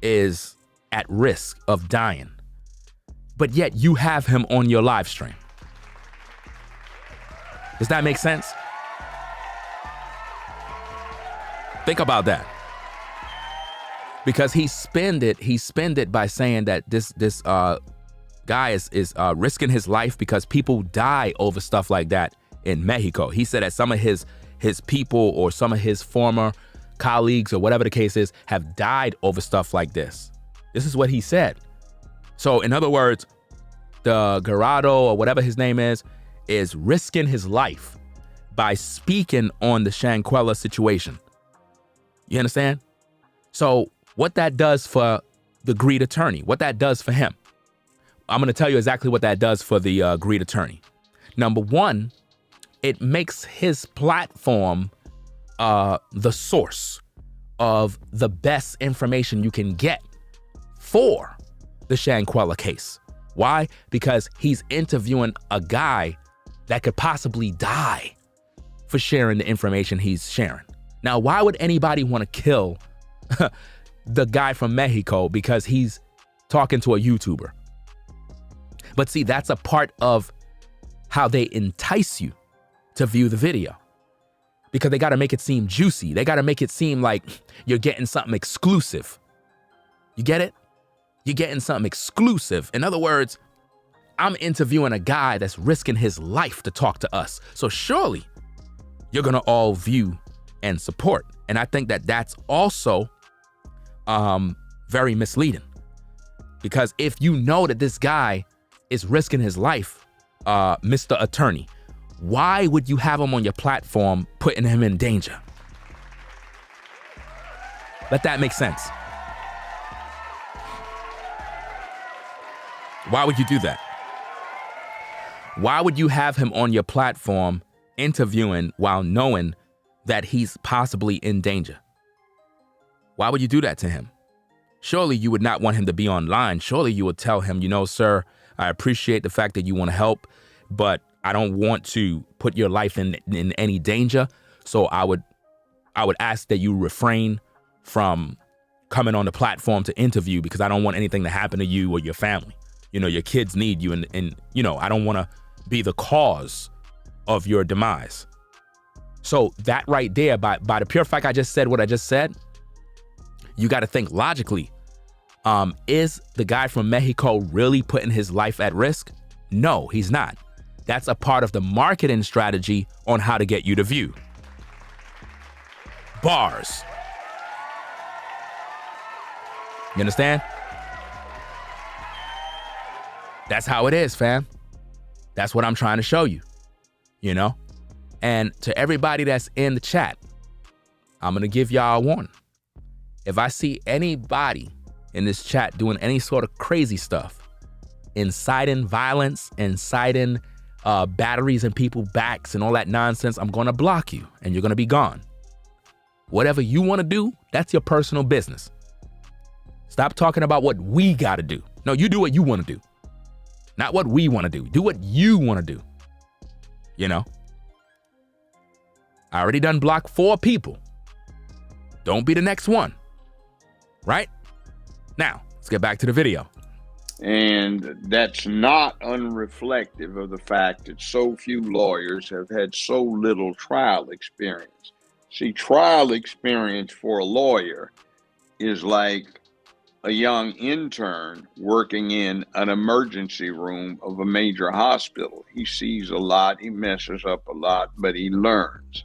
is at risk of dying, but yet you have him on your live stream. Does that make sense? Think about that. Because he spend it by saying that this guy is risking his life because people die over stuff like that in Mexico. He said that some of his people or some of his former colleagues or whatever the case is have died over stuff like this. This is what he said. So in other words, the Garado or whatever his name is risking his life by speaking on the Shanquella situation. You understand? So what that does for the greed attorney, what that does for him, I'm going to tell you exactly what that does for the greed attorney. Number one, it makes his platform the source of the best information you can get for the Shanquella case. Why? Because he's interviewing a guy that could possibly die for sharing the information he's sharing. Now, why would anybody want to kill the guy from Mexico because he's talking to a YouTuber? But see, that's a part of how they entice you to view the video, because they got to make it seem juicy. They got to make it seem like you're getting something exclusive. You get it? You're getting something exclusive. In other words, I'm interviewing a guy that's risking his life to talk to us. So surely you're going to all view and support. And I think that that's also very misleading, because if you know that this guy is risking his life, Mr. Attorney, why would you have him on your platform putting him in danger? Let that make sense. Why would you do that? Why would you have him on your platform interviewing while knowing that he's possibly in danger? Why would you do that to him? Surely you would not want him to be online. Surely you would tell him, sir, I appreciate the fact that you want to help, but I don't want to put your life in any danger. So I would ask that you refrain from coming on the platform to interview because I don't want anything to happen to you or your family. Your kids need you and I don't want to be the cause of your demise. So that right there, by the pure fact I just said what I just said, you got to think logically. Is the guy from Mexico really putting his life at risk? No, he's not. That's a part of the marketing strategy on how to get you to view. Bars. You understand? That's how it is, fam. That's what I'm trying to show you, And to everybody that's in the chat, I'm going to give y'all a warning. If I see anybody in this chat doing any sort of crazy stuff, inciting violence, inciting batteries in people's backs and all that nonsense, I'm going to block you and you're going to be gone. Whatever you want to do, that's your personal business. Stop talking about what we got to do. No, you do what you want to do. Not what we want to do. Do what you want to do. I already done blocked 4 people. Don't be the next one. Right? Now, let's get back to the video. And that's not unreflective of the fact that so few lawyers have had so little trial experience. See, trial experience for a lawyer is like a young intern working in an emergency room of a major hospital. He sees a lot, he messes up a lot, but he learns.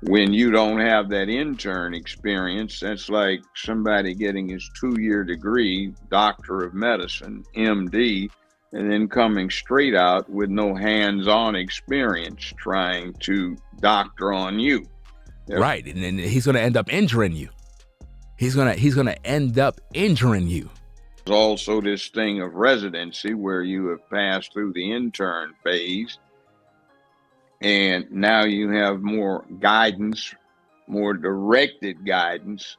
When you don't have that intern experience, that's like somebody getting his 2-year degree, Doctor of Medicine, MD, and then coming straight out with no hands-on experience trying to doctor on you. Right, and he's going to end up injuring you. He's gonna end up injuring you. There's also this thing of residency where you have passed through the intern phase, and now you have more guidance, more directed guidance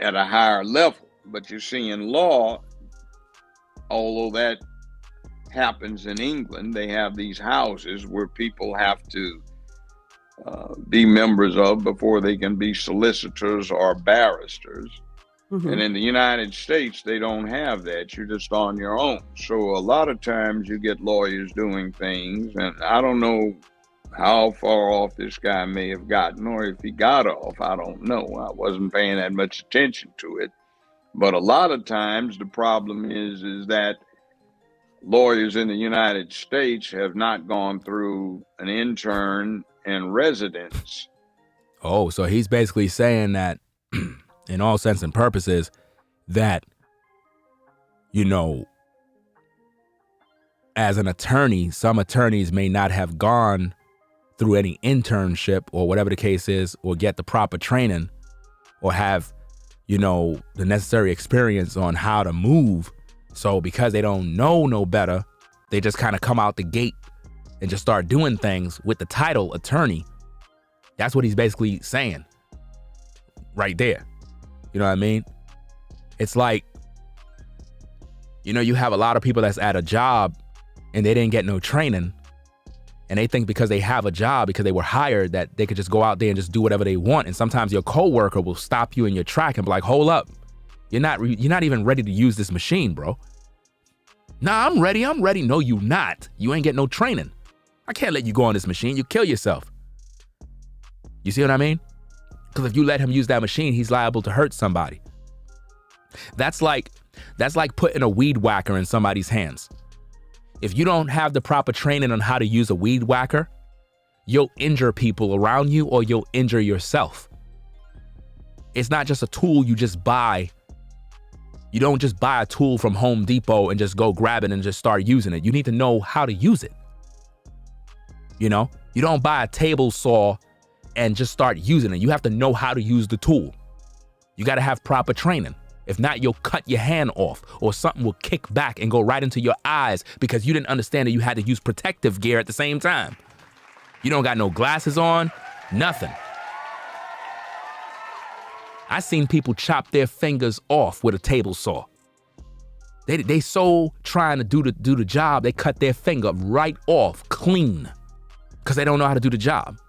at a higher level. But you see, in law, although that happens in England, they have these houses where people have to be members of before they can be solicitors or barristers. And in the United States, they don't have that. You're just on your own. So a lot of times you get lawyers doing things, and I don't know how far off this guy may have gotten, or if he got off, I don't know. I wasn't paying that much attention to it. But a lot of times the problem is that lawyers in the United States have not gone through an intern and residence. Oh, so he's basically saying that in all sense and purposes that, as an attorney, some attorneys may not have gone through any internship or whatever the case is, or get the proper training, or have, the necessary experience on how to move. So because they don't know no better, they just kind of come out the gate and just start doing things with the title attorney. That's what he's basically saying right there. You know what I mean? It's like, you have a lot of people that's at a job and they didn't get no training, and they think because they have a job, because they were hired, that they could just go out there and just do whatever they want. And sometimes your coworker will stop you in your track and be like, hold up, you're not even ready to use this machine, bro. Nah, I'm ready. No, you not. You ain't get no training. I can't let you go on this machine. You kill yourself. You see what I mean? Because if you let him use that machine, he's liable to hurt somebody. That's like putting a weed whacker in somebody's hands. If you don't have the proper training on how to use a weed whacker, you'll injure people around you, or you'll injure yourself. It's not just a tool you just buy. You don't just buy a tool from Home Depot and just go grab it and just start using it. You need to know how to use it. You don't buy a table saw and just start using it. You have to know how to use the tool. You got to have proper training. If not, you'll cut your hand off or something will kick back and go right into your eyes because you didn't understand that you had to use protective gear at the same time. You don't got no glasses on, nothing. I seen people chop their fingers off with a table saw. They so trying to do the job, they cut their finger right off clean because they don't know how to do the job.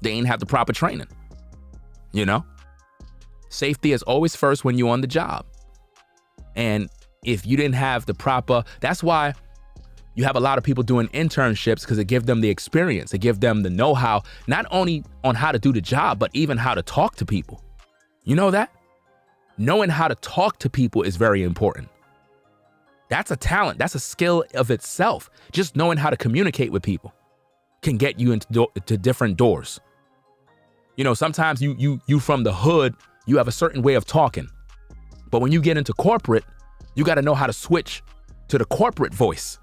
They ain't have the proper training, you know? Safety is always first when you're on the job. And if you didn't have the proper, that's why you have a lot of people doing internships because it gives them the experience. It gives them the know-how, not only on how to do the job, but even how to talk to people. You know that? Knowing how to talk to people is very important. That's a talent. That's a skill of itself. Just knowing how to communicate with people can get you into to different doors. You know, sometimes you from the hood, you have a certain way of talking. But when you get into corporate, you got to know how to switch to the corporate voice.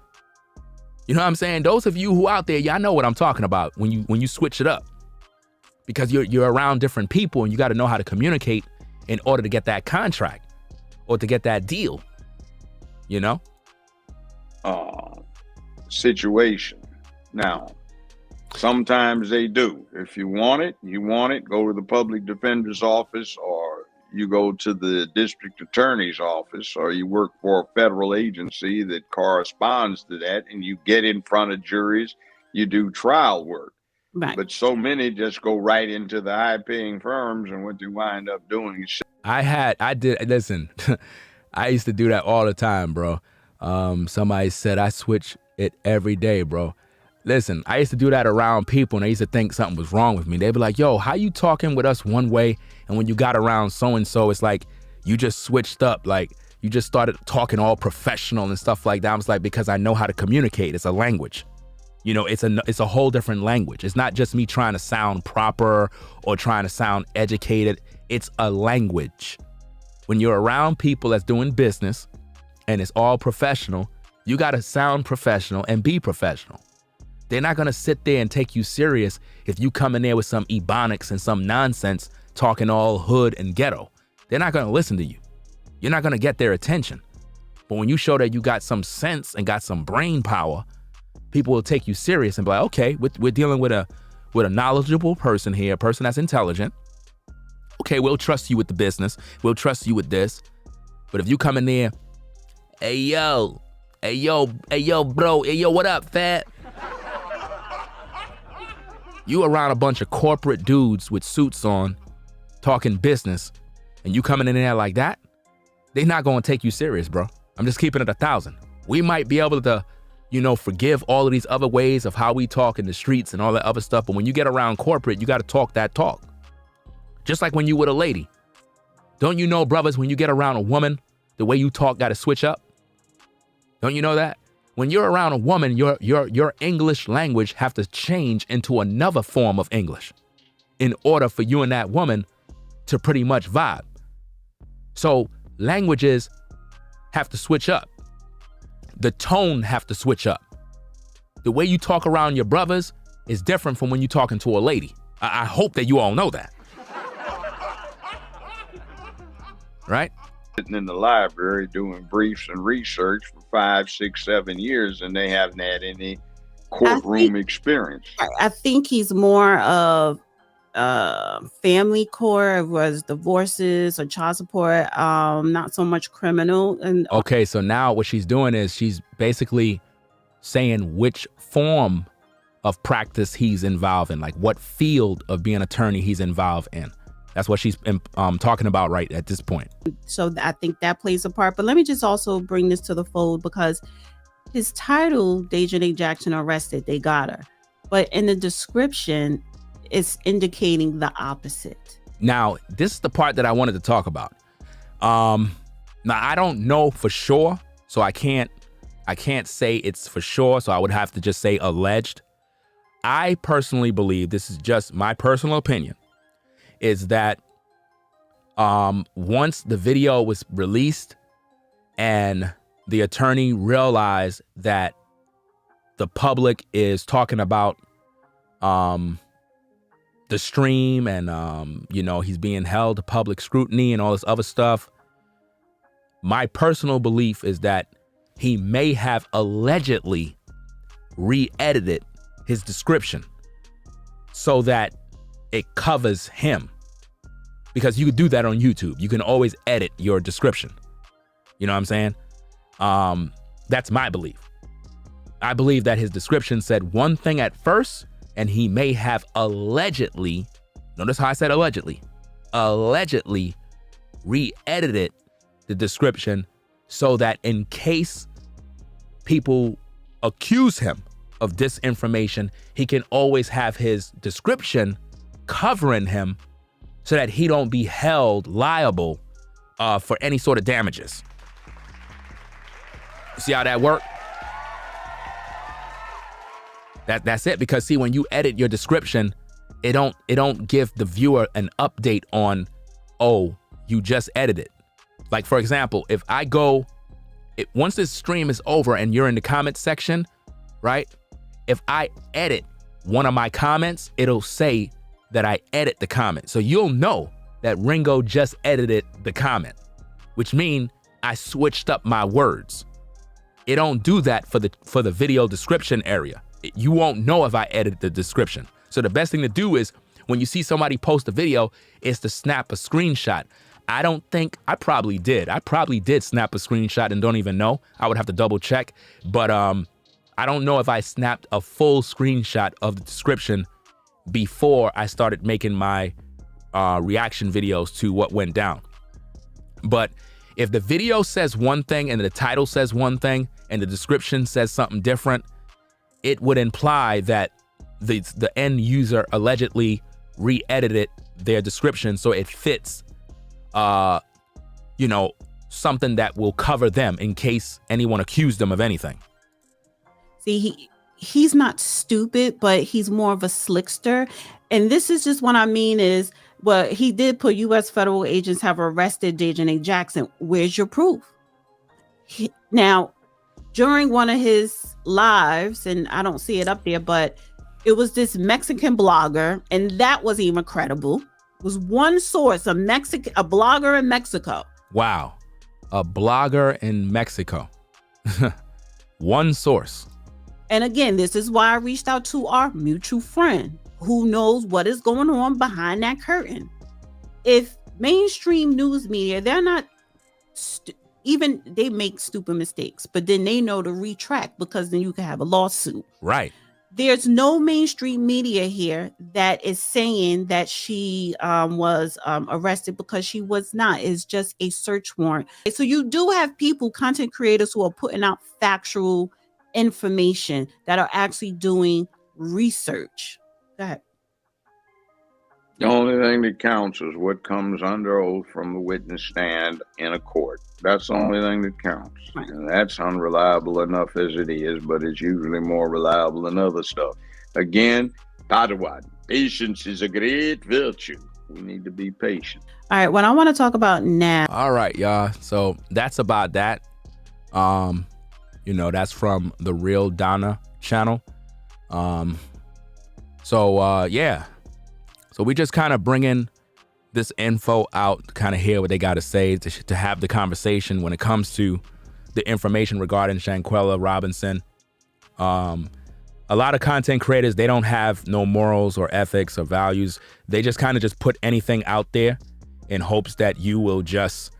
You know what I'm saying? Those of you who out there, y'all know what I'm talking about when you switch it up. Because you're around different people and you got to know how to communicate in order to get that contract or to get that deal. You know? Situation. Now, sometimes they do. If you want it, go to the public defender's office, or you go to the district attorney's office, or you work for a federal agency that corresponds to that, and you get in front of juries, you do trial work. Right. But so many just go right into the high-paying firms, and what they wind up doing is listen, I used to do that all the time, bro. Somebody said I switch it every day, bro. Listen, I used to do that around people, and they used to think something was wrong with me. They'd be like, yo, how you talking with us one way, and when you got around so-and-so, it's like you just switched up, like you just started talking all professional and stuff like that. I was like, because I know how to communicate. It's a language. You know, it's a whole different language. It's not just me trying to sound proper or trying to sound educated. It's a language. When you're around people that's doing business and it's all professional, you got to sound professional and be professional. They're not going to sit there and take you serious if you come in there with some ebonics and some nonsense talking all hood and ghetto. They're not going to listen to you. You're not going to get their attention. But when you show that you got some sense and got some brain power, people will take you serious and be like, okay, we're dealing with a knowledgeable person here, a person that's intelligent. Okay, we'll trust you with the business. We'll trust you with this. But if you come in there, hey, yo, bro, hey, yo, what up, fat? You around a bunch of corporate dudes with suits on, talking business, and you coming in there like that, they're not going to take you serious, bro. I'm just keeping it 1,000. We might be able to, you know, forgive all of these other ways of how we talk in the streets and all that other stuff. But when you get around corporate, you got to talk that talk. Just like when you with a lady. Don't you know, brothers, when you get around a woman, the way you talk got to switch up? Don't you know that? When you're around a woman, your English language have to change into another form of English in order for you and that woman to pretty much vibe. So languages have to switch up. The tone have to switch up. The way you talk around your brothers is different from when you're talking to a lady. I hope that you all know that. Right? Sitting in the library doing briefs and research for 5, 6, 7 years, and they haven't had any courtroom experience. I think he's more of family court, was divorces or child support, not so much criminal. And okay, so now what she's doing is she's basically saying which form of practice he's involved in, like what field of being an attorney he's involved in. That's what she's talking about right at this point. So I think that plays a part. But let me just also bring this to the fold, because his title, Dejanay Jackson arrested, they got her. But in the description, it's indicating the opposite. Now, this is the part that I wanted to talk about. Now, I don't know for sure, so I can't say it's for sure, so I would have to just say alleged. I personally believe, this is just my personal opinion, is that once the video was released and the attorney realized that the public is talking about the stream and, he's being held to public scrutiny and all this other stuff. My personal belief is that he may have allegedly re-edited his description so that it covers him. Because you could do that on YouTube. You can always edit your description. You know what I'm saying? That's my belief. I believe that his description said one thing at first, and he may have allegedly, notice how I said allegedly re-edited the description so that in case people accuse him of disinformation, he can always have his description covering him so that he don't be held liable for any sort of damages. See how that worked? That's it. Because see, when you edit your description, it don't give the viewer an update on, oh, you just edited. Like, for example, if I go, once this stream is over and you're in the comment section, right? If I edit one of my comments, it'll say that I edit the comment. So you'll know that Ringo just edited the comment, which means I switched up my words. It don't do that for the video description area. You won't know if I edit the description. So the best thing to do is when you see somebody post a video is to snap a screenshot. I probably did snap a screenshot and don't even know. I would have to double check. But I don't know if I snapped a full screenshot of the description before I started making my reaction videos to what went down. But if the video says one thing and the title says one thing and the description says something different, it would imply that the end user allegedly re-edited their description so it fits something that will cover them in case anyone accused them of anything. See, he's not stupid, but he's more of a slickster. And this is just what I mean is, well, he did put U.S. federal agents have arrested Dejanay Jackson. Where's your proof? Now, during one of his lives, and I don't see it up there, but it was this Mexican blogger, and that wasn't even credible. It was one source, a blogger in Mexico. Wow. A blogger in Mexico. One source. And again, this is why I reached out to our mutual friend who knows what is going on behind that curtain. If mainstream news media, they're not, they make stupid mistakes, but then they know to retract because then you can have a lawsuit. Right. There's no mainstream media here that is saying that she was arrested, because she was not. It's just a search warrant. So you do have people, content creators, who are putting out factual information, that are actually doing research. Go ahead. The only thing that counts is what comes under oath from the witness stand in a court. That's the only thing that counts. Right. And that's unreliable enough as it is, but it's usually more reliable than other stuff. Again, Padawan, patience is a great virtue. We need to be patient. All right, what I want to talk about now. All right, y'all. So that's about that. That's from the Real Donna channel. So we just kind of bringing this info out to kind of hear what they got to say, to have the conversation when it comes to the information regarding Shanquella Robinson. A lot of content creators, they don't have no morals or ethics or values. They just kind of just put anything out there in hopes that you will just,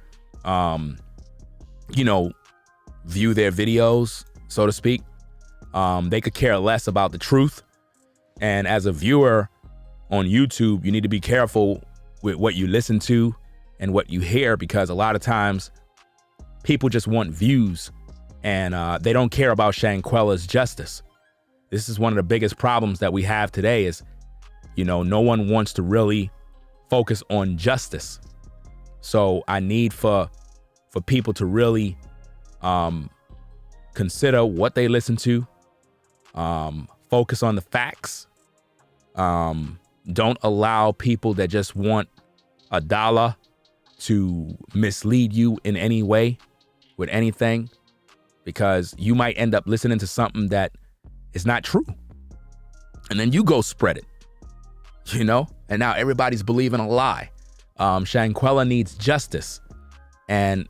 view their videos, so to speak. They could care less about the truth. And as a viewer on YouTube, you need to be careful with what you listen to and what you hear, because a lot of times people just want views and they don't care about Shanquella's justice. This is one of the biggest problems that we have today is, no one wants to really focus on justice. So I need for people to really consider what they listen to, focus on the facts. Don't allow people that just want $1 to mislead you in any way with anything, because you might end up listening to something that is not true. And then you go spread it. you know? And now everybody's believing a lie. Shanquella needs justice. And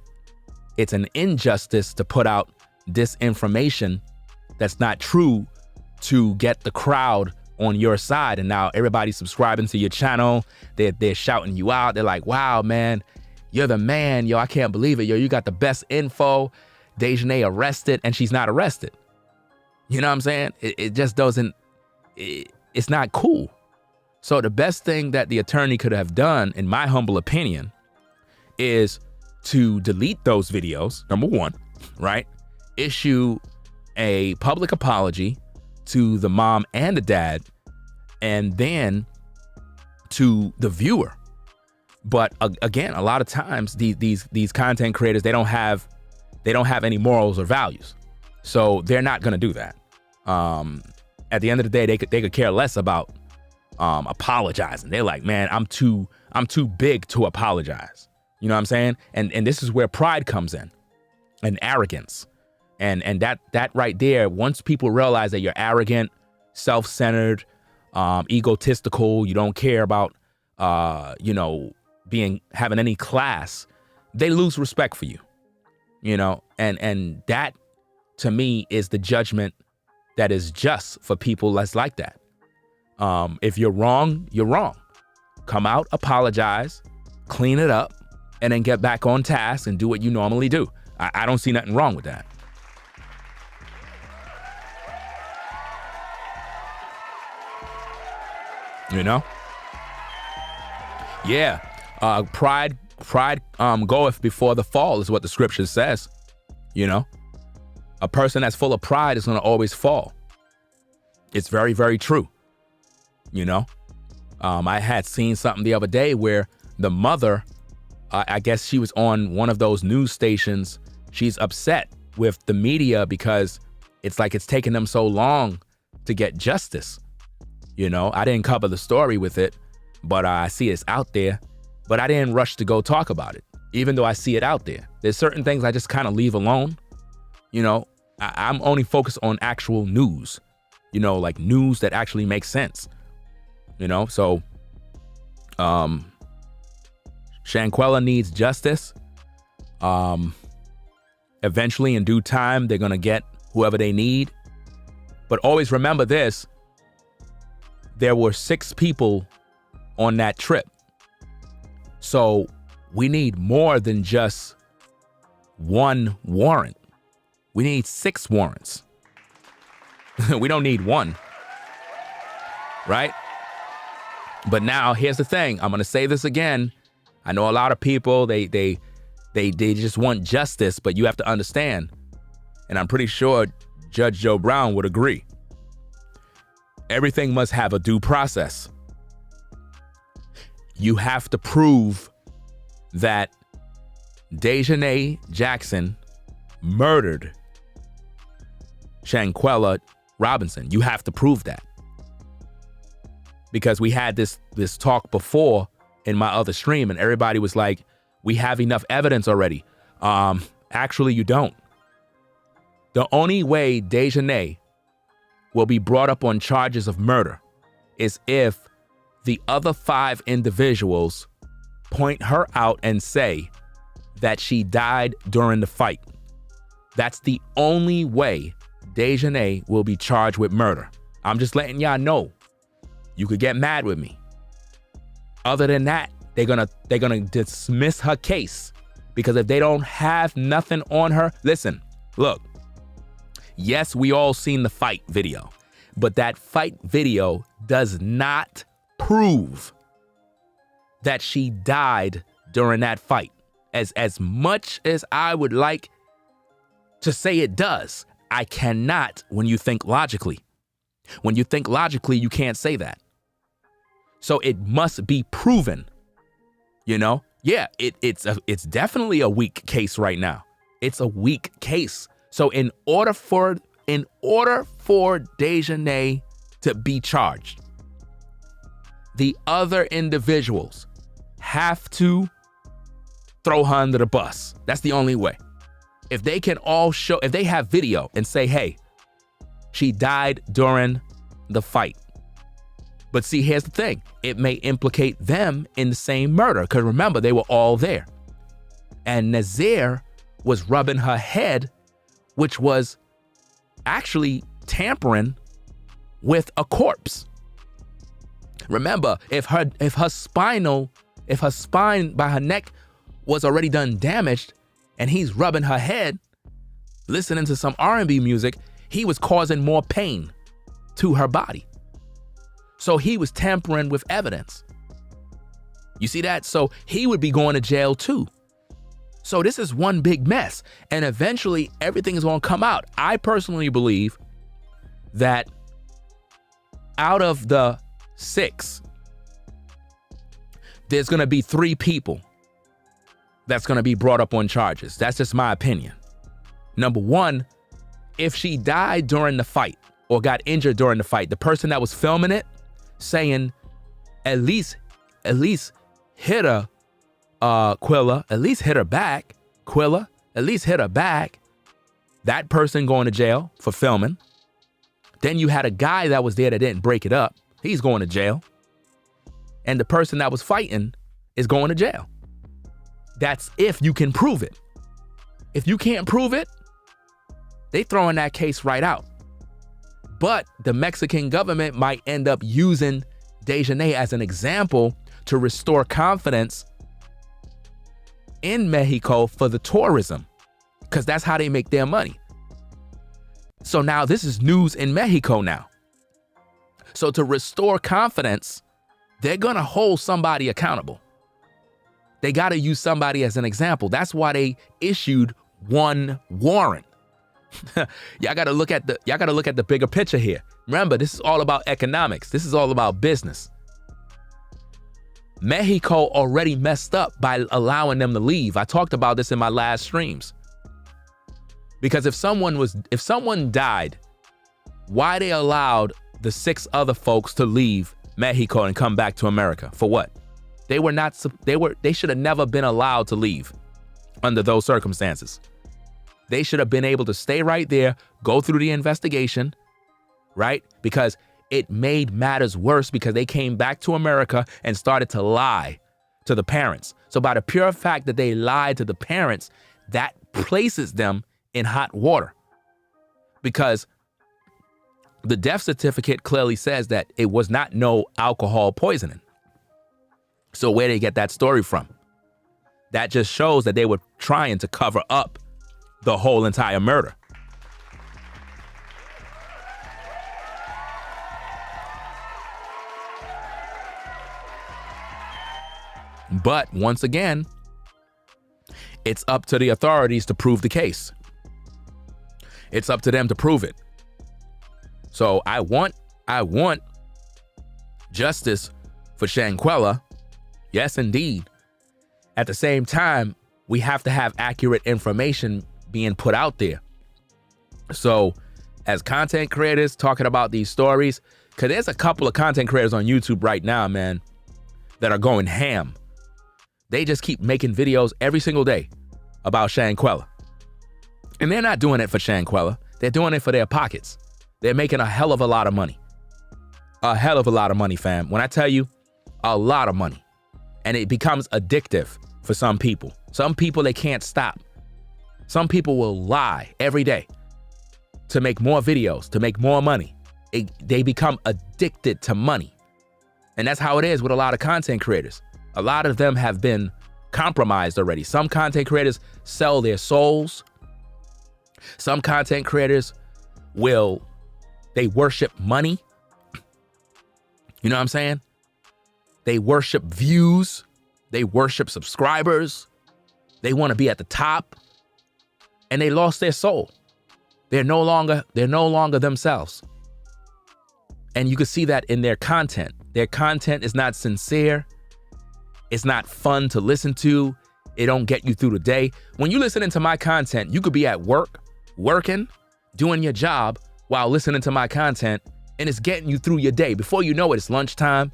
it's an injustice to put out disinformation that's not true to get the crowd on your side. And now everybody's subscribing to your channel. They're shouting you out. They're like, wow, man, you're the man. Yo, I can't believe it. Yo, you got the best info. Dejanay arrested and she's not arrested. You know what I'm saying? It just doesn't, it's not cool. So the best thing that the attorney could have done, in my humble opinion, is to delete those videos, number one, right? Issue a public apology to the mom and the dad, and then to the viewer. But again, a lot of times these content creators, they don't have any morals or values, so they're not gonna do that. At the end of the day, they could care less about apologizing. They're like, man, I'm too big to apologize. You know what I'm saying? And this is where pride comes in, and arrogance. And that right there, once people realize that you're arrogant, self-centered, egotistical, you don't care about having any class, they lose respect for you. You know, and that to me is the judgment that is just for people that's like that. If you're wrong, you're wrong. Come out, apologize, clean it up, and then get back on task and do what you normally do. I don't see nothing wrong with that. You know? Yeah. Pride goeth before the fall is what the scripture says. You know? A person that's full of pride is going to always fall. It's very, very true. You know? I had seen something the other day where the mother, I guess she was on one of those news stations. She's upset with the media because it's like it's taken them so long to get justice. You know, I didn't cover the story with it, but I see it's out there. But I didn't rush to go talk about it, even though I see it out there. There's certain things I just kind of leave alone. You know, I'm only focused on actual news, you know, like news that actually makes sense. You know, so Shanquella needs justice. Eventually, in due time, they're going to get whoever they need. But always remember this. There were 6 people on that trip. So we need more than just 1 warrant. We need 6 warrants. We don't need 1. Right? But now here's the thing. I'm going to say this again. I know a lot of people, they just want justice, but you have to understand, and I'm pretty sure Judge Joe Brown would agree, everything must have a due process. You have to prove that Dejanay Jackson murdered Shanquella Robinson. You have to prove that. Because we had this talk before in my other stream, and everybody was like, we have enough evidence already. Actually, you don't. The only way Dejanay will be brought up on charges of murder is if the other 5 individuals point her out and say that she died during the fight. That's the only way Dejanay will be charged with murder. I'm just letting y'all know. You could get mad with me. Other than that, they're gonna dismiss her case, because if they don't have nothing on her, listen, look. Yes, we all seen the fight video, but that fight video does not prove that she died during that fight. As much as I would like to say it does, I cannot when you think logically. When you think logically, you can't say that. So it must be proven, you know? Yeah, it's definitely a weak case right now. It's a weak case. So in order for Dejanay to be charged, the other individuals have to throw her under the bus. That's the only way. If they can all show, if they have video and say, hey, she died during the fight, But see, here's the thing. It may implicate them in the same murder, because remember, they were all there. And Nazir was rubbing her head, which was actually tampering with a corpse. Remember, if her spine by her neck was already done damaged, and he's rubbing her head, listening to some R&B music, he was causing more pain to her body. So he was tampering with evidence. You see that? So he would be going to jail too. So this is one big mess. And eventually everything is going to come out. I personally believe that out of the 6, there's going to be 3 people that's going to be brought up on charges. That's just my opinion. Number 1, if she died during the fight or got injured during the fight, the person that was filming it saying at least hit her, Quilla, at least hit her back, Quilla, at least hit her back. That person going to jail for filming. Then you had a guy that was there that didn't break it up. He's going to jail. And the person that was fighting is going to jail. That's if you can prove it. If you can't prove it, they throwing that case right out. But the Mexican government might end up using Dejanay as an example to restore confidence in Mexico for the tourism, because that's how they make their money. So now this is news in Mexico now. So to restore confidence, they're going to hold somebody accountable. They got to use somebody as an example. That's why they issued one warrant. Y'all got to look at the bigger picture here. Remember, this is all about economics. This is all about business. Mexico already messed up by allowing them to leave. I talked about this in my last streams. Because if someone died, why they allowed the 6 other folks to leave Mexico and come back to America? For what? They should have never been allowed to leave under those circumstances. They should have been able to stay right there, go through the investigation, right? Because it made matters worse, because they came back to America and started to lie to the parents. So by the pure fact that they lied to the parents, that places them in hot water, because the death certificate clearly says that it was not no alcohol poisoning. So where did they get that story from? That just shows that they were trying to cover up the whole entire murder. But once again, it's up to the authorities to prove the case. It's up to them to prove it. So I want justice for Shanquella. Yes, indeed. At the same time, we have to have accurate information being put out there. So as content creators talking about these stories, because there's a couple of content creators on YouTube right now, man, that are going ham. They just keep making videos every single day about Shanquella. And they're not doing it for Shanquella. They're doing it for their pockets. They're making a hell of a lot of money. A hell of a lot of money, fam. When I tell you, a lot of money. And it becomes addictive for some people. Some people, they can't stop. Some people will lie every day to make more videos, to make more money. They become addicted to money. And that's how it is with a lot of content creators. A lot of them have been compromised already. Some content creators sell their souls. Some content creators they worship money. You know what I'm saying? They worship views. They worship subscribers. They want to be at the top. And they lost their soul. They're no longer themselves. And you can see that in their content. Their content is not sincere. It's not fun to listen to. It don't get you through the day. When you listening to my content, you could be at work, working, doing your job while listening to my content, and it's getting you through your day. Before you know it, it's lunchtime.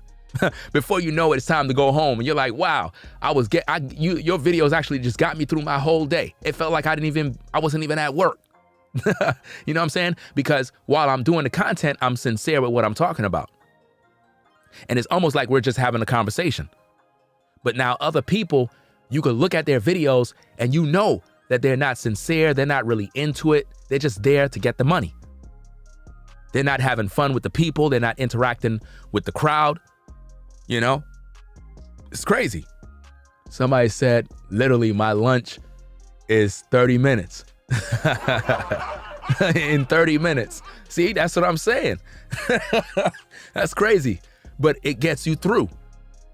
Before you know it, it's time to go home. And you're like, wow, your videos actually just got me through my whole day. It felt like I wasn't even at work. You know what I'm saying? Because while I'm doing the content, I'm sincere with what I'm talking about. And it's almost like we're just having a conversation. But now other people, you could look at their videos and you know that they're not sincere. They're not really into it. They're just there to get the money. They're not having fun with the people. They're not interacting with the crowd. You know, it's crazy. Somebody said, literally, my lunch is 30 minutes. In 30 minutes. See, that's what I'm saying. That's crazy. But it gets you through.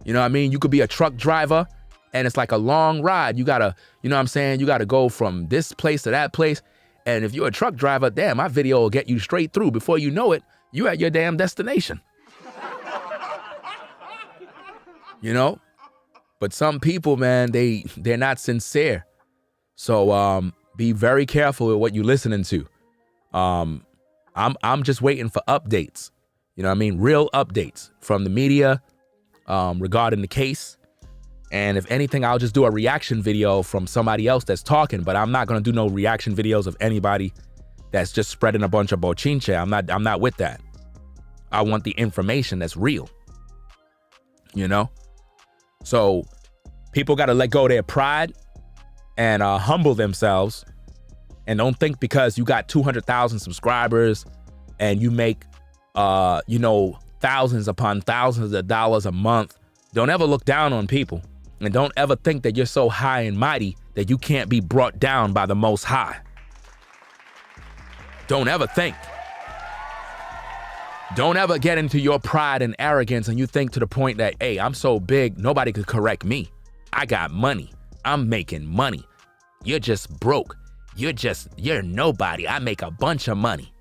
You know what I mean? You could be a truck driver and it's like a long ride. You gotta, you know what I'm saying? You gotta go from this place to that place. And if you're a truck driver, damn, my video will get you straight through. Before you know it, you're at your damn destination. You know? But some people, man, they're not sincere. So be very careful with what you're listening to. I'm just waiting for updates. You know what I mean? Real updates from the media regarding the case. And if anything, I'll just do a reaction video from somebody else that's talking, but I'm not going to do no reaction videos of anybody that's just spreading a bunch of bochinche. I'm not with that. I want the information that's real. You know? So people got to let go of their pride and humble themselves, and don't think because you got 200,000 subscribers and you make, thousands upon thousands of dollars a month. Don't ever look down on people, and don't ever think that you're so high and mighty that you can't be brought down by the Most High. Don't ever think. Don't ever get into your pride and arrogance and you think to the point that, hey, I'm so big, nobody could correct me. I got money. I'm making money. You're just broke. You're nobody. I make a bunch of money.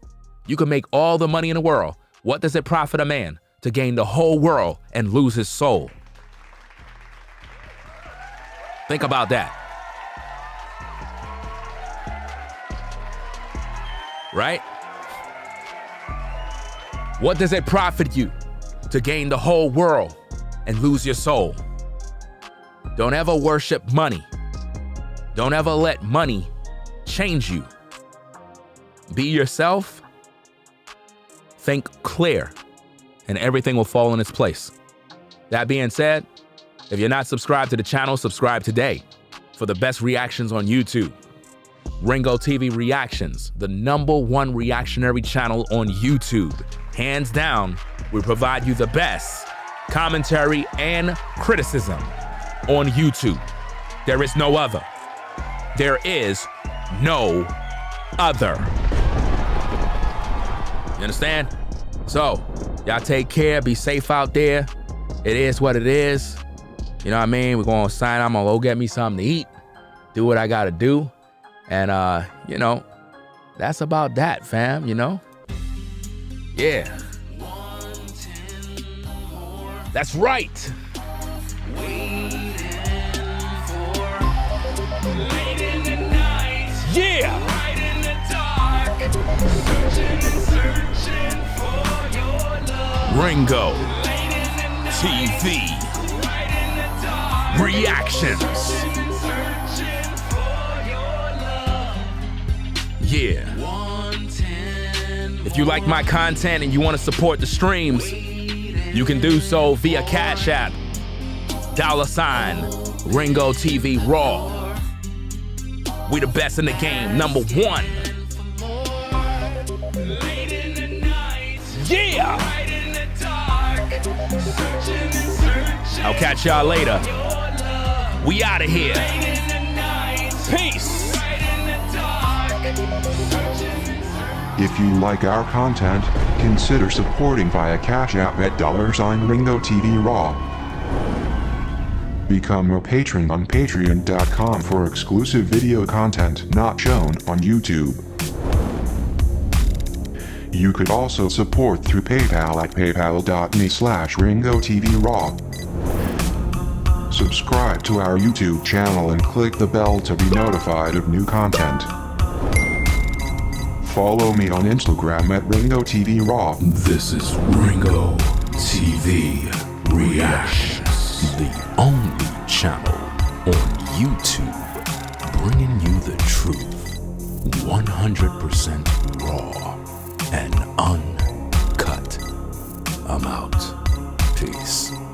You can make all the money in the world. What does it profit a man to gain the whole world and lose his soul? Think about that. Right? What does it profit you to gain the whole world and lose your soul? Don't ever worship money. Don't ever let money change you. Be yourself. Think clear, and everything will fall in its place. That being said, if you're not subscribed to the channel, subscribe today for the best reactions on YouTube. Ringo TV Reactions, the #1 reactionary channel on YouTube. Hands down, we provide you the best commentary and criticism on YouTube. There is no other. There is no other. You understand? So, y'all take care, be safe out there. It is what it is. You know what I mean? We're gonna sign, I'm gonna go get me something to eat, do what I gotta do. And that's about that, fam, you know? Yeah. That's right. Yeah. Right in the dark, searching for your love. Ringo TV Reactions. Yeah. If you like my content and you want to support the streams, you can do so via Cash App, $ Ringo TV Raw. We the best in the game, #1. Yeah! I'll catch y'all later. We out of here. Peace. If you like our content, consider supporting via Cash App at $ Ringo TV Raw. Become a patron on patreon.com for exclusive video content not shown on YouTube. You could also support through PayPal at paypal.me/Ringo TV Raw. Subscribe to our YouTube channel and click the bell to be notified of new content. Follow me on Instagram at Ringo TV Raw. This is Ringo TV Reactions, the only channel on YouTube bringing you the truth, 100% raw and uncut. I'm out. Peace.